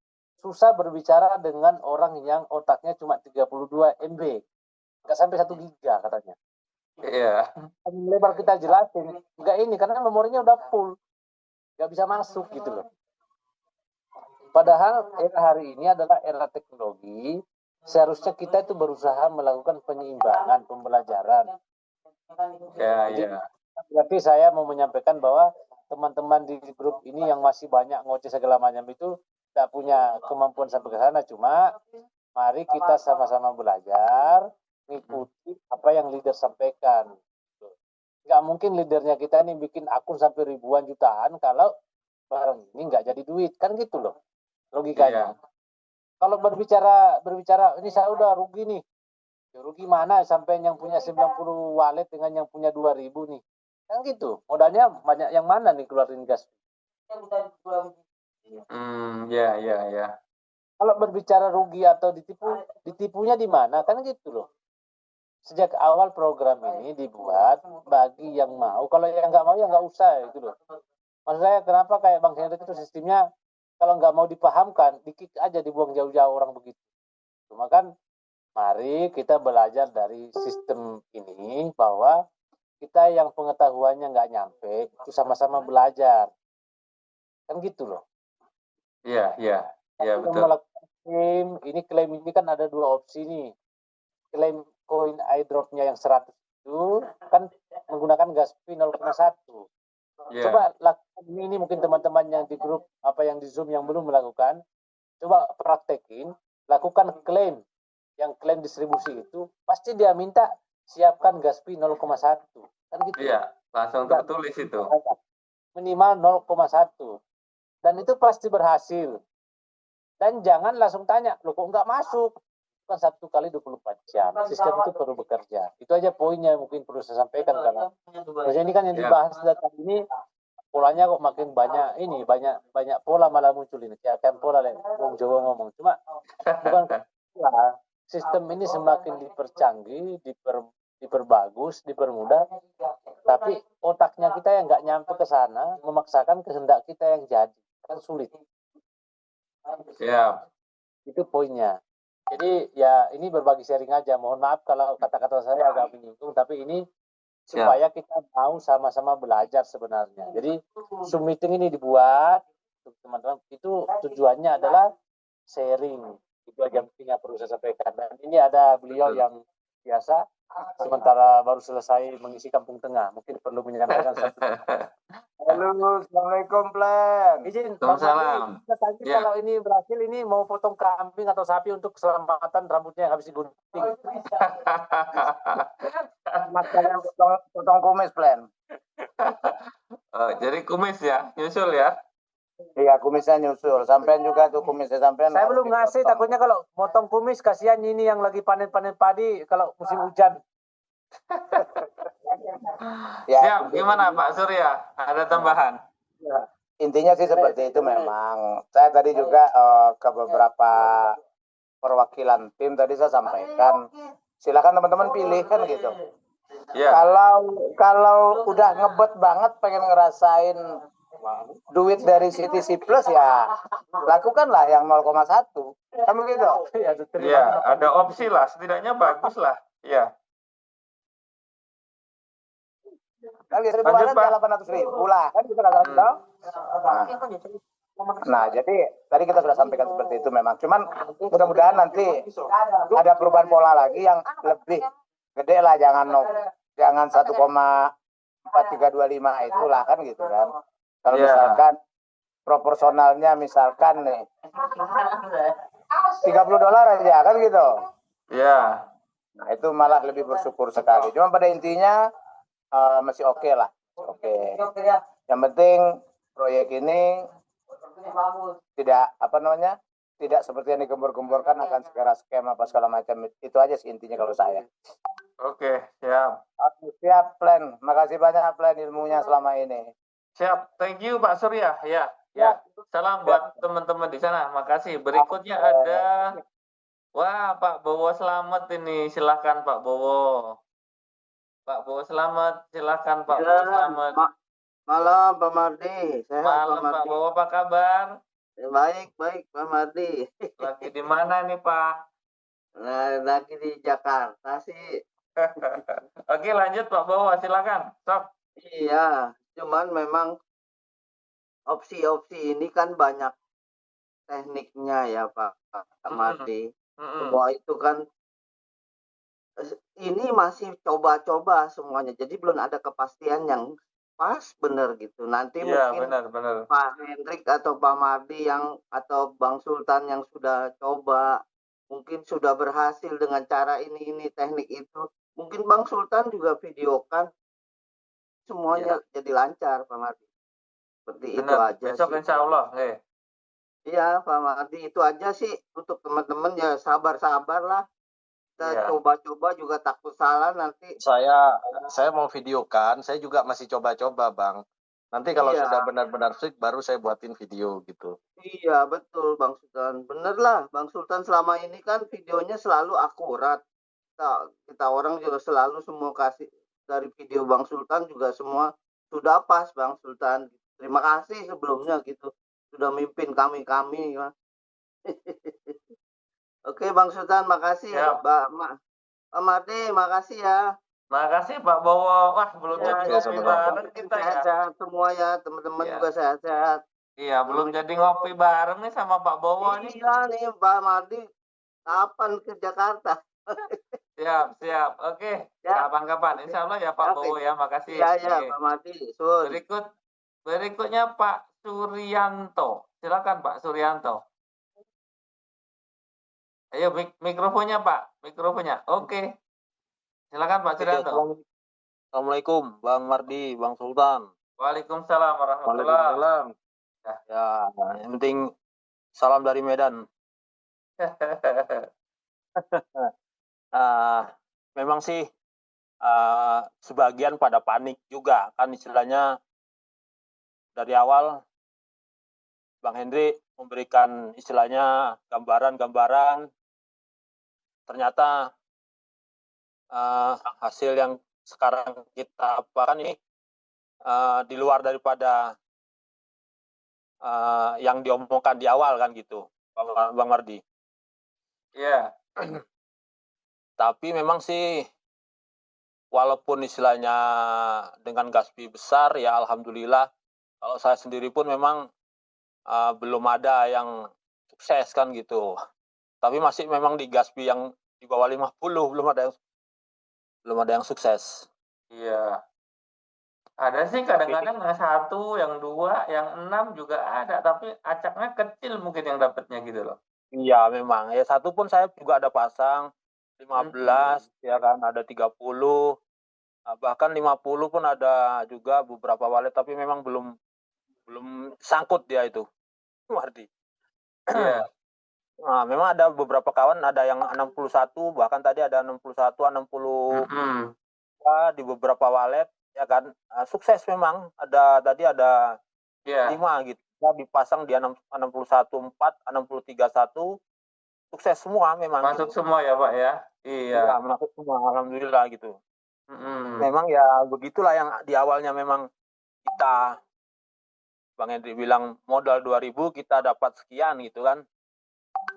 Susah berbicara dengan orang yang otaknya cuma 32 MB, nggak sampai 1 giga katanya. Iya. Lebar kita jelasin, nggak ini karena memorinya udah full, nggak bisa masuk gitu loh. Padahal era hari ini adalah era teknologi, seharusnya kita itu berusaha melakukan penyeimbangan pembelajaran. Berarti saya mau menyampaikan bahwa teman-teman di grup ini yang masih banyak ngoceh segala macam itu tidak punya kemampuan sampai ke sana. Cuma mari kita sama-sama belajar, mengikuti apa yang leader sampaikan. Nggak mungkin leadernya kita ini bikin akun sampai ribuan jutaan kalau barang ini nggak jadi duit, kan gitu loh logikanya. Kalau berbicara ini saya udah rugi nih. Ya, rugi mana sampai yang punya 90 wallet dengan yang punya 2.000 nih. Kan gitu. Modalnya banyak yang mana nih keluarin gas? Ya. kalau berbicara rugi atau ditipunya di mana? Kan gitu loh. Sejak awal program ini dibuat bagi yang mau. Kalau yang nggak mau ya nggak usah gitu loh. Maksud saya kenapa kayak Bang Hendrik itu sistemnya kalau nggak mau dipahamkan, di-kick aja, dibuang jauh-jauh orang begitu. Cuma kan mari kita belajar dari sistem ini bahwa kita yang pengetahuannya nggak nyampe itu sama-sama belajar. Kan gitu loh. Iya, betul. Melakukan klaim ini kan ada dua opsi nih. Klaim koin airdropnya yang 100 itu kan menggunakan gas fee 0,1. Coba lakukan ini mungkin teman-teman yang di grup yang di Zoom yang belum melakukan, coba praktekin, lakukan klaim. Yang klaim distribusi itu pasti dia minta siapkan gas fee 0,1. Kan gitu. Iya, langsung tertulis itu. Minimal 0,1. Dan itu pasti berhasil. Dan jangan langsung tanya, loh kok nggak masuk? Kan 1 kali 24 jam. Sistem itu perlu bekerja. Itu aja poinnya mungkin perlu saya sampaikan karena ini kan yang dibahas data ini polanya kok makin banyak banyak pola malah muncul ini. Ya kan pola Bung Jowo ngomong. Cuma bukan sistem ini semakin dipercanggih, diperbagus, dipermudah, tapi otaknya kita yang nggak nyampe ke sana, memaksakan kehendak kita yang jadi kan sulit. Itu poinnya. Jadi ya ini berbagi sharing aja. Mohon maaf kalau kata-kata saya agak menyinggung, tapi ini supaya kita mau sama-sama belajar sebenarnya. Jadi Zoom meeting ini dibuat untuk teman-teman itu tujuannya adalah sharing. Itu aja mungkin yang perlu saya sampaikan. Dan ini ada beliau yang biasa sementara baru selesai mengisi Kampung Tengah. Mungkin perlu menyampaikan satu. Halo, Assalamualaikum, Plan. Izin, Waalaikumsalam. Kalau ini berhasil, ini mau potong kambing atau sapi untuk keselamatan rambutnya yang habis digunting. Mas kalian potong kumis, Plan. Jadi kumis ya, nyusul ya? Iya, kumisnya nyusul. Sampean juga tuh kumisnya sampean. Saya belum ngasih, takutnya kalau potong kumis, kasihan ini yang lagi panen-panen padi kalau musim hujan. Siap, gimana Pak Surya? Ada tambahan? Ya, intinya sih seperti itu memang. Saya tadi juga ke beberapa perwakilan tim tadi saya sampaikan, silakan teman-teman pilih kan gitu. Kalau udah ngebet banget pengen ngerasain duit dari CTC Plus ya lakukanlah yang 0,1. Kan begitu? Iya, ada opsi lah, setidaknya bagus lah. Iya. Kan 800.000 lah kan kita katakan tahu. Nah, jadi tadi kita sudah sampaikan seperti itu memang. Cuman mudah-mudahan nanti ada perubahan pola lagi yang lebih gede lah, jangan 1,4325 itulah kan gitu kan. Kalau misalkan proporsionalnya misalkan nih $30 aja kan gitu. Iya. Nah, itu malah lebih bersyukur sekali. Cuma pada intinya masih oke lah. Oke. Yang penting proyek ini tidak tidak seperti yang digembor-gemborkan akan segera scam apa segala macam. Itu aja sih intinya kalau saya. Oke, siap. Siap, Plan. Makasih banyak Plan ilmunya selama ini. Siap. Thank you Pak Surya. Ya. Salam buat teman-teman di sana. Makasih. Berikutnya ada Pak Bowo Selamat ini. Silakan Pak Bowo. Pak Bowo Selamat, silakan Pak Bowo Selamat. Malam Pak Mardi. Sehat Malam Pak Bowo, apa kabar? Baik Pak Mardi. Lagi di mana nih Pak? Nah, lagi di Jakarta sih. Oke, lanjut Pak Bowo, silakan. Sok. Iya, cuman memang opsi-opsi ini kan banyak tekniknya ya Pak Mardi. Semua itu kan ini masih coba-coba semuanya, jadi belum ada kepastian yang pas benar gitu. Nanti mungkin benar. Pak Hendrik atau Pak Mardi atau Bang Sultan yang sudah coba mungkin sudah berhasil dengan cara ini teknik itu. Mungkin Bang Sultan juga videokan semuanya jadi lancar Pak Mardi. Seperti itu aja. Besok sih. Insya Allah. Iya Pak Mardi, itu aja sih untuk teman-teman ya, sabar-sabar lah. Kita coba-coba juga takut salah nanti. Saya mau videokan, saya juga masih coba-coba Bang. Nanti kalau Iya. sudah benar-benar fix baru saya buatin video gitu. Iya, betul Bang Sultan. Bener lah, Bang Sultan selama ini kan videonya selalu akurat. Kita orang juga selalu semua kasih dari video Bang Sultan juga semua sudah pas Bang Sultan. Terima kasih sebelumnya gitu. Sudah mimpin kami ya. Oke Bang Sultan, makasih ya. Pak Mardi, makasih ya. Makasih Pak Bowo. Wah, belum jadi ngopi bareng kita ya. Sehat-sehat semua ya, teman-teman juga sehat-sehat. Iya, belum jadi ngopi bareng nih sama Pak Bowo nih. Iya nih Pak Mardi, kapan ke Jakarta? Siap. Oke, kapan-kapan. Insya Allah ya Pak Bowo ya, makasih. Iya, Pak Mardi. Berikutnya Pak Suryanto. Silakan Pak Suryanto. Ayo mikrofonnya Pak, mikrofonnya. Oke. Silakan Pak Suryanto. Assalamualaikum Bang Mardi, Bang Sultan. Waalaikumsalam warahmatullahi wabarakatuh. Ya, yang penting salam dari Medan. Memang sih sebagian pada panik juga kan, istilahnya dari awal Bang Hendri memberikan istilahnya gambaran-gambaran, ternyata hasil yang sekarang kita apakan ini di luar daripada yang diomongkan di awal kan gitu, Bang Mardi. Iya. Tapi memang sih walaupun istilahnya dengan Gaspi besar ya alhamdulillah, kalau saya sendiri pun memang belum ada yang sukses kan gitu. Tapi masih memang di Gaspi yang di bawah 50 belum ada yang sukses. Iya. Ada sih kadang-kadang yang 1, yang 2, yang 6 juga ada, tapi acaknya kecil mungkin yang dapatnya gitu loh. Iya memang. Ya 1 pun saya juga ada pasang 15 ya kan, ada 30. Bahkan 50 pun ada juga beberapa walet, tapi memang belum sangkut dia itu. Mardi. Iya. Nah, memang ada beberapa kawan ada yang 61, bahkan tadi ada 61, 60 di beberapa walet ya kan. Sukses memang. Tadi ada 5 gitu. Ya, dipasang di 61 4, 63 1. Sukses semua memang. Masuk gitu. Semua ya Pak ya. Iya. Ya, masuk semua alhamdulillah gitu. Memang ya begitulah yang di awalnya memang kita Bang Hendri bilang modal 2.000 kita dapat sekian gitu kan.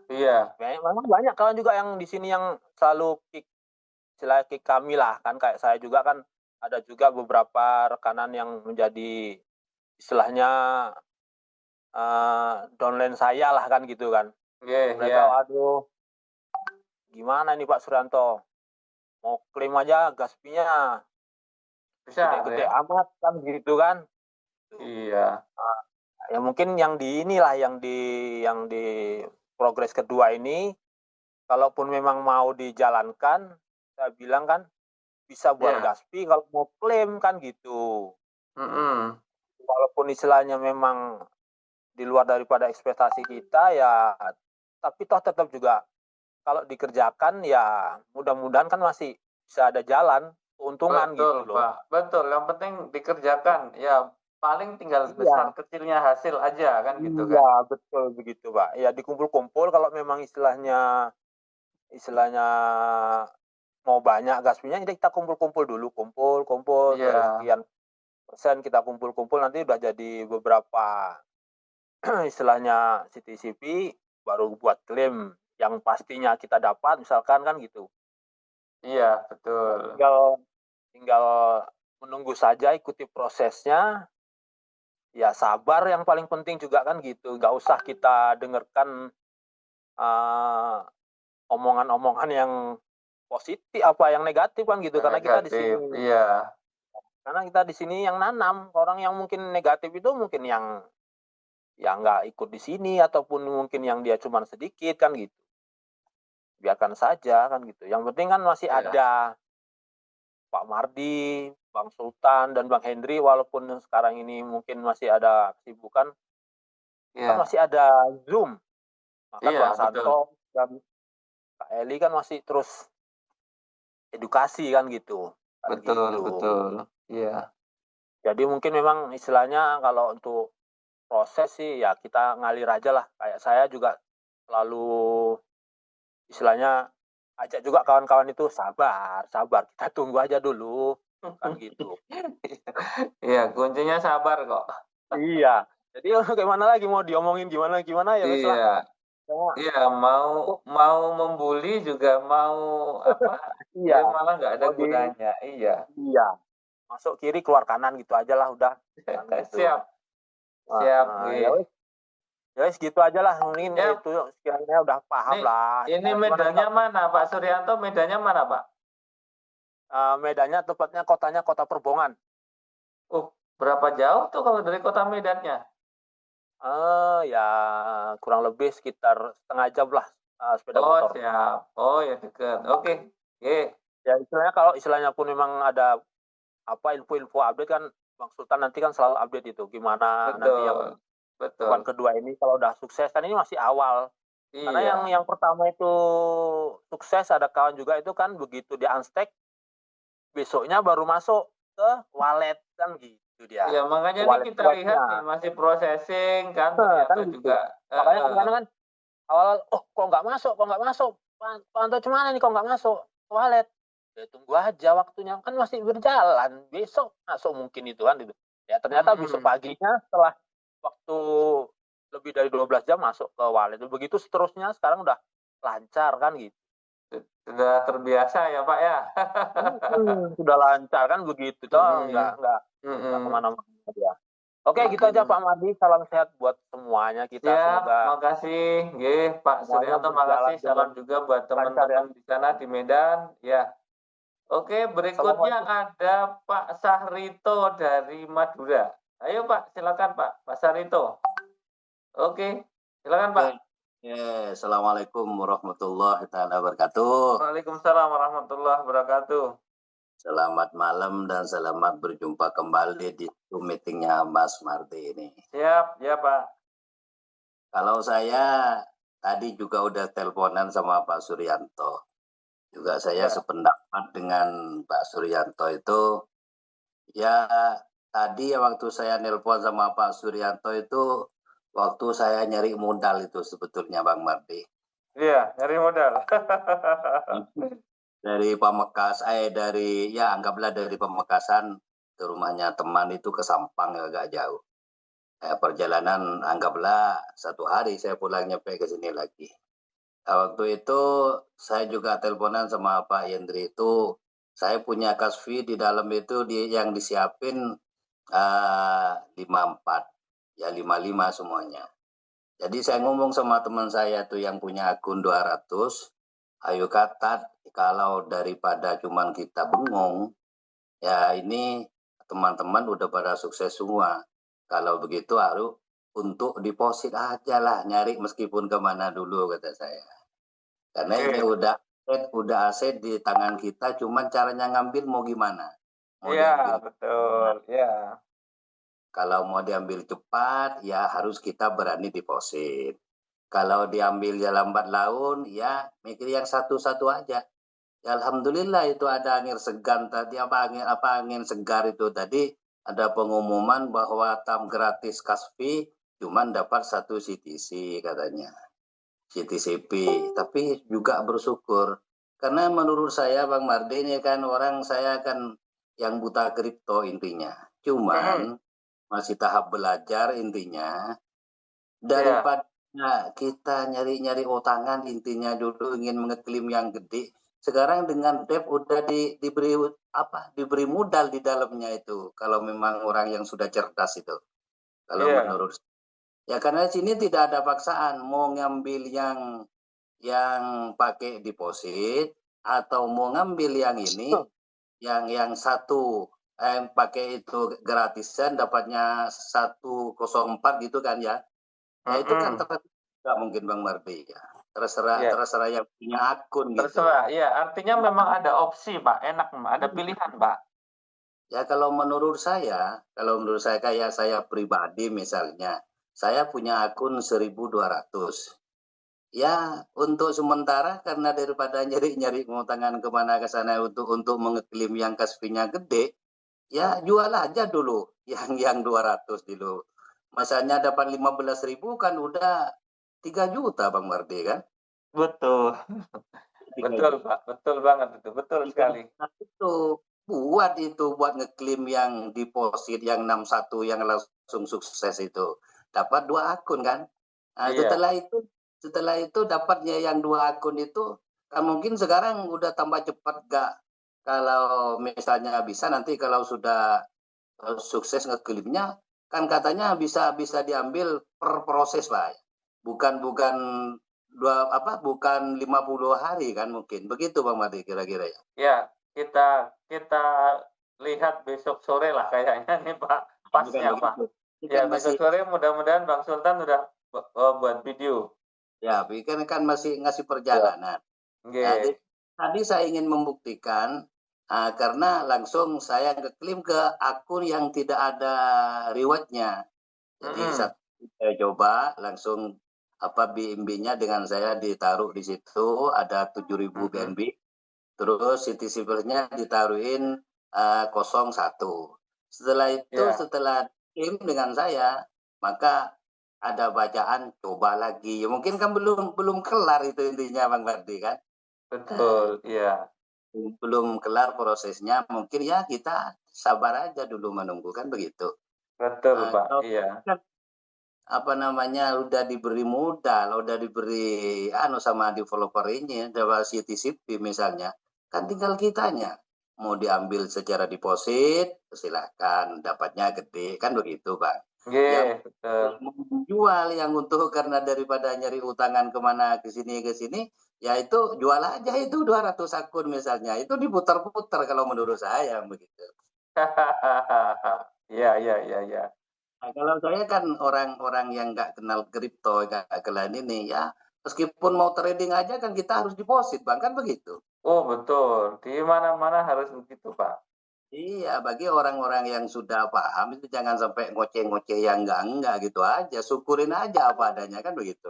Iya. Memang banyak kawan juga yang di sini yang selalu kick kami lah kan, kayak saya juga kan ada juga beberapa rekanan yang menjadi istilahnya downline saya lah kan gitu kan. Mereka aduh gimana nih Pak Suryanto, mau klaim aja Gaspinya gede-gede amat kan gitu kan. Iya. Ya mungkin yang di inilah yang di progres kedua ini, kalaupun memang mau dijalankan, saya bilang kan bisa buat Gaspi kalau mau klaim kan gitu. Walaupun istilahnya memang di luar daripada ekspektasi kita ya, tapi toh tetap juga kalau dikerjakan ya mudah-mudahan kan masih bisa ada jalan keuntungan. Betul, gitu loh. Pak. Betul, yang penting dikerjakan ya. Paling tinggal besar kecilnya hasil aja kan gitu kan. Iya, betul begitu, Pak. Ya dikumpul-kumpul kalau memang istilahnya mau banyak Gaspinya, jadi kita kumpul-kumpul dulu, kumpul sekian persen kita kumpul-kumpul, nanti udah jadi beberapa istilahnya CTCP baru buat klaim yang pastinya kita dapat misalkan kan gitu. Iya, betul. Tinggal menunggu saja, ikuti prosesnya. Ya sabar yang paling penting juga kan gitu. Nggak usah kita dengarkan omongan-omongan yang positif apa yang negatif kan gitu. Karena kita di sini. Iya. Karena kita di sini yang nanam. Orang yang mungkin negatif itu mungkin yang nggak ikut di sini ataupun mungkin yang dia cuma sedikit kan gitu. Biarkan saja kan gitu. Yang penting kan masih ada Pak Mardi, Bang Sultan, dan Bang Hendri, walaupun sekarang ini mungkin masih ada kesibukan, kan masih ada Zoom. Maka Bang Santo dan Kak Eli kan masih terus edukasi kan gitu. Betul. Iya. Jadi mungkin memang istilahnya kalau untuk proses sih ya kita ngalir aja lah. Kayak saya juga selalu istilahnya ajak juga kawan-kawan itu sabar, kita tunggu aja dulu, kan gitu. Iya, kuncinya sabar kok. Iya, jadi gimana lagi mau diomongin gimana ya wes lah. Iya, mau membuli juga mau apa? Iya, ya malah nggak ada gunanya. Iya. Masuk kiri keluar kanan gitu aja lah udah. Gitu. Siap. Ya wes gitu aja lah, mungkin itu sekiranya udah paham lah. Ini medannya mana Pak Suryanto? Medannya mana Pak? Medannya tepatnya kotanya Kota Perbongan. Berapa jauh tuh kalau dari kota Medannya? Ya kurang lebih sekitar setengah jam lah sepeda motor. Siap. Ya dekat. Oke. Ya istilahnya pun memang ada apa info-info update kan, Bang Sultan nanti kan selalu update itu gimana nanti yang bukan kedua ini kalau udah sukses, kan ini masih awal. Karena yang pertama itu sukses, ada kawan juga itu kan begitu dia unstack besoknya baru masuk ke wallet kan gitu dia. Ya makanya ini kita lihat nih masih processing kan, kan juga. Makanya kadang kan awal kok nggak masuk, Pak Anto cuman nih kok nggak masuk ke wallet. Ya tunggu aja waktunya, kan masih berjalan, besok masuk mungkin itu kan gitu. Ya ternyata besok paginya setelah waktu lebih dari 12 jam masuk ke wallet. Begitu seterusnya, sekarang udah lancar kan gitu. Sudah terbiasa ya Pak ya. Sudah lancar kan begitu toh, enggak kemana-mana dia. Oke, gitu aja Pak Mardi, salam sehat buat semuanya kita. Semoga. Makasih, Pak Suryanto, makasih. Salam juga buat teman-teman di sana di Medan. Ya. Oke, berikutnya ada Pak Sahrito dari Madura. Ayo Pak, silakan Pak Sahrito. Oke, silakan Pak. Assalamualaikum warahmatullahi wabarakatuh. Waalaikumsalam warahmatullahi wabarakatuh. Selamat malam dan selamat berjumpa kembali di meetingnya Mas Mardi ini. Siap, ya Pak. Kalau saya tadi juga udah teleponan sama Pak Suryanto. Juga saya sependapat dengan Pak Suryanto itu. Ya tadi waktu saya nelpon sama Pak Suryanto itu waktu saya nyari modal itu sebetulnya Bang Mardi. Iya, nyari modal. Dari anggaplah dari Pamekasan ke rumahnya teman itu ke Sampang agak jauh. Perjalanan anggaplah 1 hari saya pulang nyampe ke sini lagi. Waktu itu saya juga teleponan sama Pak Yendri itu, saya punya kasfi di dalam itu yang disiapin 54, ya 55 semuanya. Jadi saya ngomong sama teman saya tuh yang punya akun 200, ayo Katat, kalau daripada cuman kita bengong, ya ini teman-teman udah pada sukses semua. Kalau begitu harus untuk deposit aja lah, nyari meskipun kemana dulu kata saya. Karena ini udah aset di tangan kita, cuman caranya ngambil mau gimana? Iya, betul. Ya. Kalau mau diambil cepat, ya harus kita berani deposit. Kalau diambil lambat laun, ya mikir yang satu-satu aja. Ya, alhamdulillah itu ada angin segan tadi, angin segar itu tadi, ada pengumuman bahwa tam gratis kasfi, cuman dapat 1 CTC katanya. CTCP, tapi juga bersyukur. Karena menurut saya Bang Mardi ini kan saya kan yang buta kripto intinya. Cuman masih tahap belajar intinya. Daripada kita nyari-nyari utangan intinya dulu ingin mengeklaim yang gede. Sekarang dengan DEP udah diberi modal di dalamnya itu. Kalau memang orang yang sudah cerdas itu. Kalau menurut ya karena sini tidak ada paksaan mau ngambil yang pakai deposit atau mau ngambil yang ini yang satu pakai itu gratisan dapatnya 104 gitu kan ya. Ya itu kan tidak mungkin Bang Mardi ya. Terserah yang punya akun gitu. Terserah, ya artinya memang ada opsi Pak, enak ada pilihan Pak. Ya kalau menurut saya kayak saya pribadi misalnya, saya punya akun 1.200. Ya untuk sementara karena daripada nyari-nyari ngutangan kemana ke sana untuk mengeklaim yang kasfinya gede, ya jual aja dulu yang 200 dulu. Masanya dapat 15.000 kan udah 3 juta Bang Mardi kan? Betul. Betul Pak, betul banget itu, betul sekali. Itu buat ngeklaim yang deposit yang 61 yang langsung sukses itu. Dapat 2 akun kan? Nah, setelah itu dapatnya yang 2 akun itu kan mungkin sekarang udah tambah cepat gak? Kalau misalnya bisa nanti kalau sudah sukses ngeklaimnya kan katanya bisa diambil per proses Pak. Bukan 50 hari kan mungkin. Begitu Bang Madi kira-kira ya. Ya, kita lihat besok sore lah kayaknya nih Pak. Pasnya Pak. Ya, besok sore mudah-mudahan Bang Sultan udah buat video. Ya, kan masih ngasih perjalanan. Okay. Tadi saya ingin membuktikan karena langsung saya ngeklaim ke akun yang tidak ada rewardnya. Jadi saya coba langsung BNB-nya dengan saya ditaruh di situ ada 7.000 BNB. Terus City Silver-nya ditaruhin 01. Setelah itu setelah klaim dengan saya maka ada bacaan coba lagi. Ya, mungkin kan belum kelar itu intinya Bang Bardi kan. Betul, iya. Belum kelar prosesnya, mungkin ya kita sabar aja dulu menunggu kan begitu. Betul Pak, iya. Udah diberi modal, udah diberi sama developer ini, ada CTCP misalnya, kan tinggal kitanya mau diambil secara deposit, silakan dapatnya gede kan begitu Bang. Yang jual yang untuk karena daripada nyari utangan kemana ke sini ya itu jual aja itu 200 akun misalnya, itu diputar-putar kalau menurut saya begitu. Iya. Nah, kalau saya kan orang-orang yang nggak kenal kripto, nggak kenal ini ya, meskipun mau trading aja kan kita harus deposit Bang kan begitu. Oh betul, di mana-mana harus begitu Pak. Iya, bagi orang-orang yang sudah paham itu jangan sampai ngoceh-ngoceh yang enggak gitu aja, syukurin aja apa adanya kan begitu.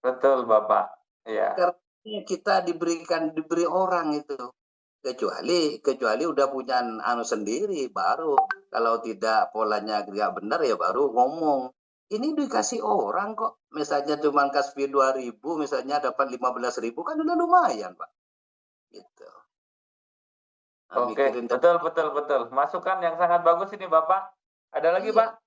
Betul Bapak, iya. Karena kita diberi orang itu, kecuali udah punya sendiri, baru kalau tidak polanya nggak benar ya baru ngomong. Ini dikasih orang kok, misalnya cuma kasih 2.000, misalnya dapat 15.000 kan udah lumayan Pak. Gitu. Oke, betul. Masukan yang sangat bagus ini Bapak. Ada lagi Pak?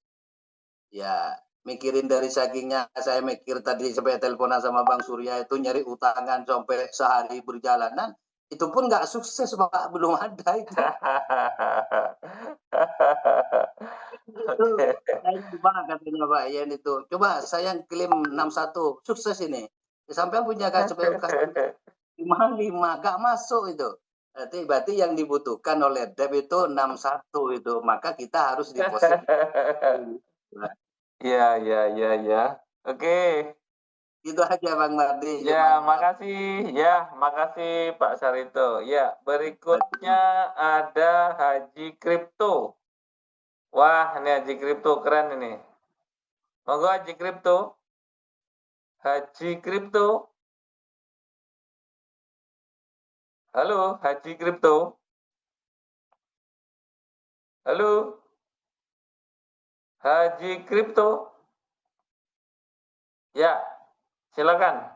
Ya, mikirin dari sakingnya saya mikir tadi sampai teleponan sama Bang Surya itu nyari utangan sampai sehari berjalanan, itu pun nggak sukses Pak, belum ada itu. Saya coba katanya Pak Ian itu, coba saya klaim 61, sukses ini. Sampai punya KCPU 55, nggak masuk itu. Berarti yang dibutuhkan oleh Dep itu 61 itu, maka kita harus deposit. Iya. Oke. Itu aja Bang Mardi. Ya, makasih Pak Sarito. Ya, berikutnya ada Haji Kripto. Wah, ini Haji Kripto keren ini. Monggo Haji Kripto. Halo, Haji Kripto. Halo. Haji Kripto. Ya, silakan.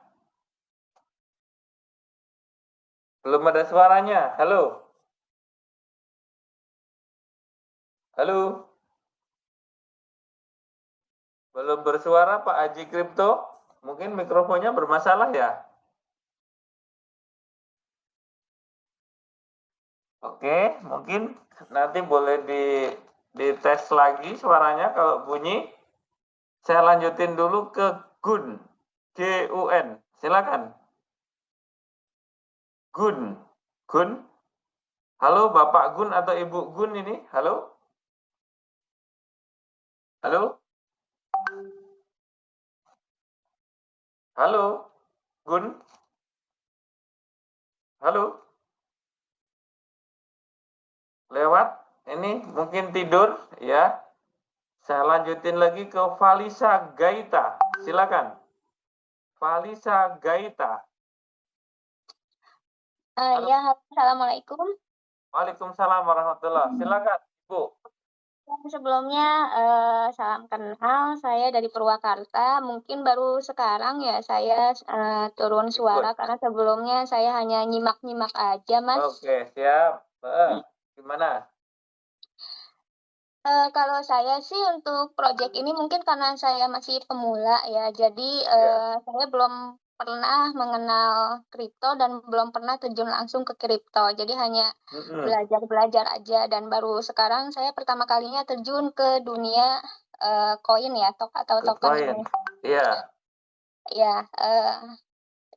Belum ada suaranya. Halo. Belum bersuara Pak Haji Kripto. Mungkin mikrofonnya bermasalah ya. Oke, mungkin nanti boleh dites lagi suaranya kalau bunyi. Saya lanjutin dulu ke Gun. G-U-N. Silakan. Gun. Halo Bapak Gun atau Ibu Gun ini? Halo? Halo? Gun? Halo? Lewat? Ini mungkin tidur ya. Saya lanjutin lagi ke Valisa Gaita. Silakan. Valisa Gaita. Ya, assalamualaikum. Waalaikumsalam warahmatullahi. Silakan, Bu. Sebelumnya salam kenal, saya dari Purwakarta. Mungkin baru sekarang ya saya turun suara karena sebelumnya saya hanya nyimak-nyimak aja, Mas. Oke, siap. Gimana? Kalau saya sih untuk proyek ini mungkin karena saya masih pemula ya, jadi saya belum pernah mengenal kripto dan belum pernah terjun langsung ke kripto. Jadi hanya belajar-belajar aja dan baru sekarang saya pertama kalinya terjun ke dunia koin ya, atau token ini. Iya. Ya,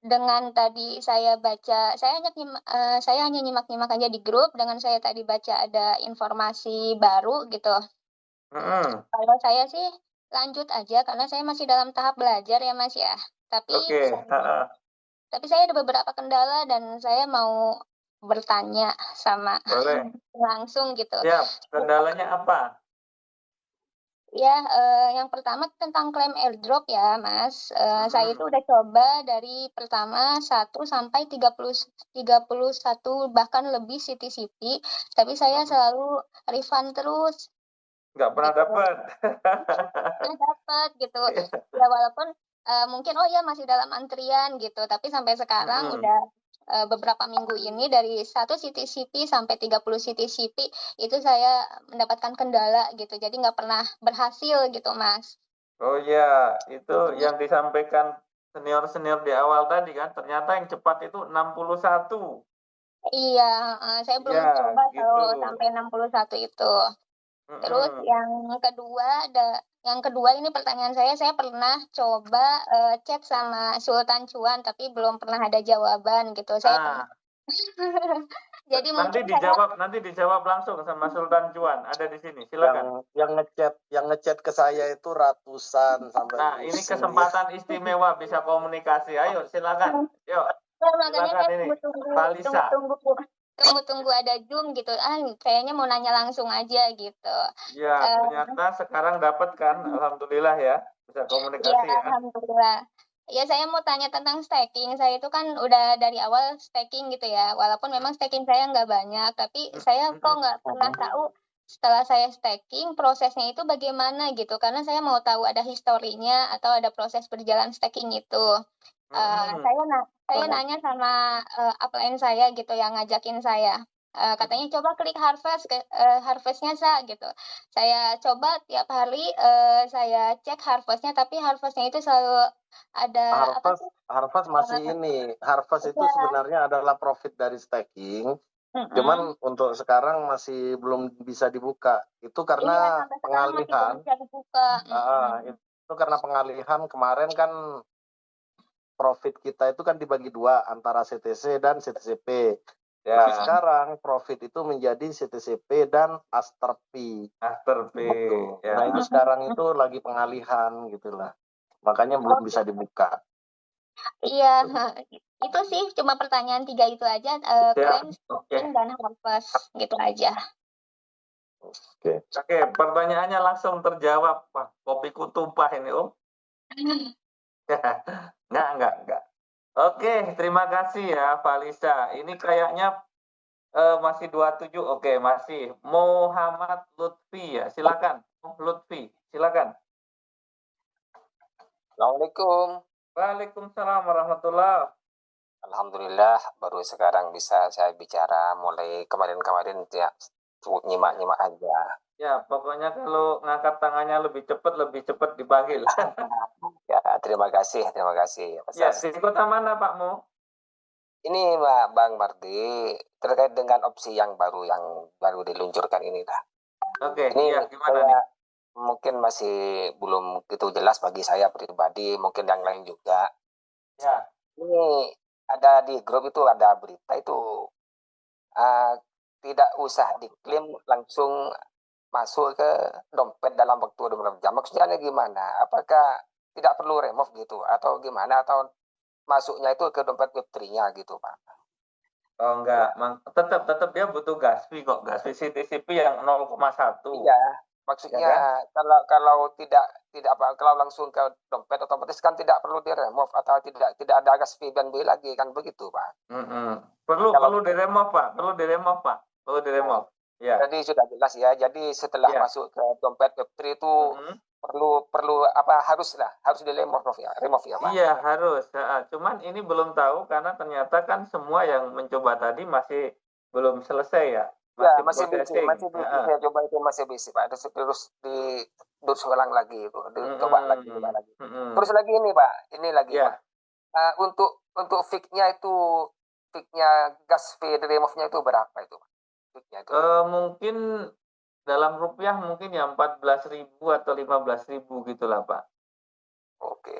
dengan tadi saya baca, saya hanya nyimak-nyimak aja di grup. Dengan saya tadi baca ada informasi baru gitu. Kalau saya sih lanjut aja karena saya masih dalam tahap belajar ya Mas ya. Tapi saya ada beberapa kendala dan saya mau bertanya sama langsung gitu. Ya, kendalanya apa? Ya, yang pertama tentang klaim airdrop ya, Mas. Saya itu udah coba dari pertama 1 sampai 31 bahkan lebih CTCP, tapi saya selalu refund terus. Nggak pernah dapat. Nggak dapat gitu. Ya walaupun mungkin masih dalam antrian gitu, tapi sampai sekarang udah beberapa minggu ini dari 1 CTCP sampai 30 CTCP itu saya mendapatkan kendala gitu. Jadi nggak pernah berhasil gitu, Mas. Oh iya, itu yang disampaikan senior-senior di awal tadi kan, ternyata yang cepat itu 61. Iya, saya belum coba kalau sampai 61 itu. Terus yang kedua ini pertanyaan saya pernah coba chat sama Sultan Cuan tapi belum pernah ada jawaban gitu. Saya jadi nanti dijawab langsung sama Sultan Cuan, ada di sini. Silakan. Yang ngechat ke saya itu ratusan sampai. Nah, ini kesempatan istimewa bisa komunikasi. Ayo, silakan. Yuk. Makanya saya tunggu ada Zoom gitu. Kayaknya mau nanya langsung aja gitu. Ya, ternyata sekarang dapat kan, alhamdulillah ya, bisa komunikasi ya. Alhamdulillah. Ya, saya mau tanya tentang staking. Saya itu kan udah dari awal staking gitu ya. Walaupun memang staking saya nggak banyak, tapi saya kok nggak pernah tahu setelah saya staking prosesnya itu bagaimana gitu. Karena saya mau tahu ada historinya atau ada proses berjalan staking itu. Saya nanya sama upline saya gitu yang ngajakin saya. Katanya coba klik harvestnya gitu. Saya coba tiap hari saya cek harvestnya, tapi harvestnya itu selalu ada harvest masih ini. Harvest itu sebenarnya adalah profit dari staking. Cuman untuk sekarang masih belum bisa dibuka. Itu karena pengalihan. Itu karena pengalihan kemarin kan profit kita itu kan dibagi dua antara CTC dan CTCP. Ya. Nah, sekarang profit itu menjadi CTCP dan Asterp. Gitu. Ya. Nah itu sekarang itu lagi pengalihan gitulah. Makanya belum bisa dibuka. Iya, itu sih cuma pertanyaan 3 itu aja. Claim, staking, dan harvest gitu aja. Oke, pertanyaannya langsung terjawab. Wah, kopiku tumpah ini Om. Enggak. Oke, terima kasih ya Valisa. Ini kayaknya masih 27. Oke, masih. Muhammad Lutfi ya, silakan. Lutfi, silakan. Assalamualaikum. Waalaikumsalam warahmatullahi. Alhamdulillah baru sekarang bisa saya bicara, mulai kemarin ya nyimak-nyimak aja. Ya, pokoknya kalau ngangkat tangannya lebih cepat dipanggil. Ya, terima kasih. Ya, di kota mana Pak Mo? Ini Bang Mardi, terkait dengan opsi yang baru diluncurkan ini dah. Oke, ini ya, gimana nih? Mungkin masih belum gitu jelas bagi saya pribadi, mungkin yang lain juga. Ya. Ini ada di grup itu ada berita itu tidak usah diklaim, langsung masuk ke dompet dalam waktu 24 jam. Maksudnya gimana? Apakah tidak perlu remove gitu atau gimana, atau masuknya itu ke dompet Web3-nya gitu, Pak? Oh enggak, tetap dia butuh gas fee kok, gas fee CTCP yang 0,1. Iya, maksudnya ya kan? kalau tidak kalau langsung ke dompet otomatis kan tidak perlu di-remove atau tidak ada gas fee BNB lagi kan begitu, Pak? Perlu di-remove, Pak. Perlu di-remove. Jadi sudah jelas ya. Jadi setelah masuk ke dompet Web3 itu perlu apa harus di remove ya, Pak. Iya harus. Cuman ini belum tahu karena ternyata kan semua yang mencoba tadi masih belum selesai ya. Masih bisa saya coba itu masih bisa Pak. Terus ulang lagi itu, dicoba lagi. Terus lagi ini Pak, Pak. Untuk fee-nya gas fee remove-nya itu berapa itu? Mungkin dalam rupiah mungkin ya 14.000 atau 15.000 gitulah Pak. Oke.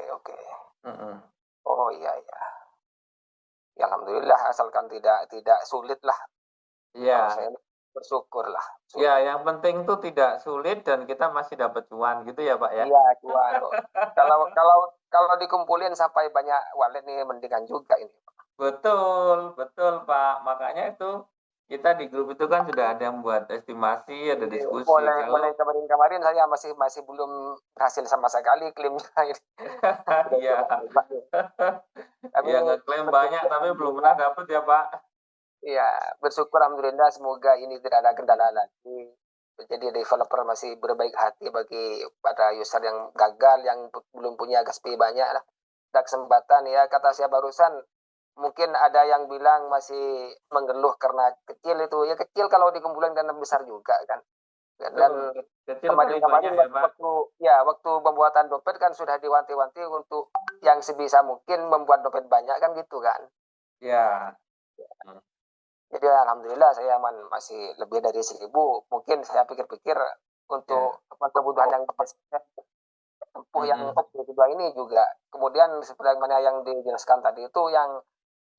Oh iya. Ya alhamdulillah asalkan tidak sulit lah. Iya. Saya bersyukur lah. Ya, yang penting tuh tidak sulit dan kita masih dapat cuan gitu ya Pak ya. Iya, cuan. kalau dikumpulin sampai banyak wallet nih mendingan juga ini. Betul Pak. Makanya itu kita di grup itu kan sudah ada yang buat estimasi, ada diskusi. Mulai kemarin saya masih belum hasil sama sekali klaimnya. Iya. Ya ngeklaim banyak tapi belum pernah dapat ya Pak. Iya, bersyukur alhamdulillah semoga ini tidak ada kendala lagi. Jadi developer masih berbaik hati bagi para user yang gagal, yang belum punya gas fee banyak lah. Ada kesempatan ya, kata saya barusan, mungkin ada yang bilang masih mengeluh karena kecil itu. Ya kecil kalau dikumpulin karena besar juga kan. Dan kemarin waktu pembuatan dompet kan sudah diwanti-wanti untuk yang sebisa mungkin membuat dompet banyak kan gitu kan. Ya. Jadi alhamdulillah saya masih lebih dari 1.000. Mungkin saya pikir-pikir untuk kebutuhan yang tempuh yang kedua ini juga. Kemudian seperti mana yang dijelaskan tadi itu yang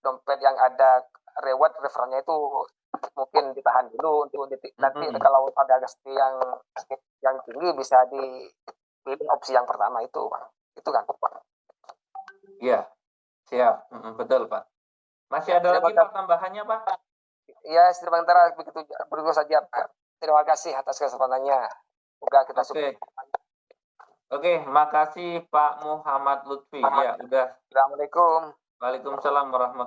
dompet yang ada reward referennya itu mungkin ditahan dulu untuk nanti kalau ada gas fee yang tinggi bisa dipilih opsi yang pertama itu Bang. Itu kan Pak. Iya. Siap. Betul Pak. Masih ada lagi Pak tambahannya Pak? Ya, sementara begitu saja Pak. Terima kasih atas kesempatannya. Semoga kita Oke, makasih Pak Muhammad Lutfi. Ya, udah. Assalamualaikum. Waalaikumsalam warahmatullahi wabarakatuh.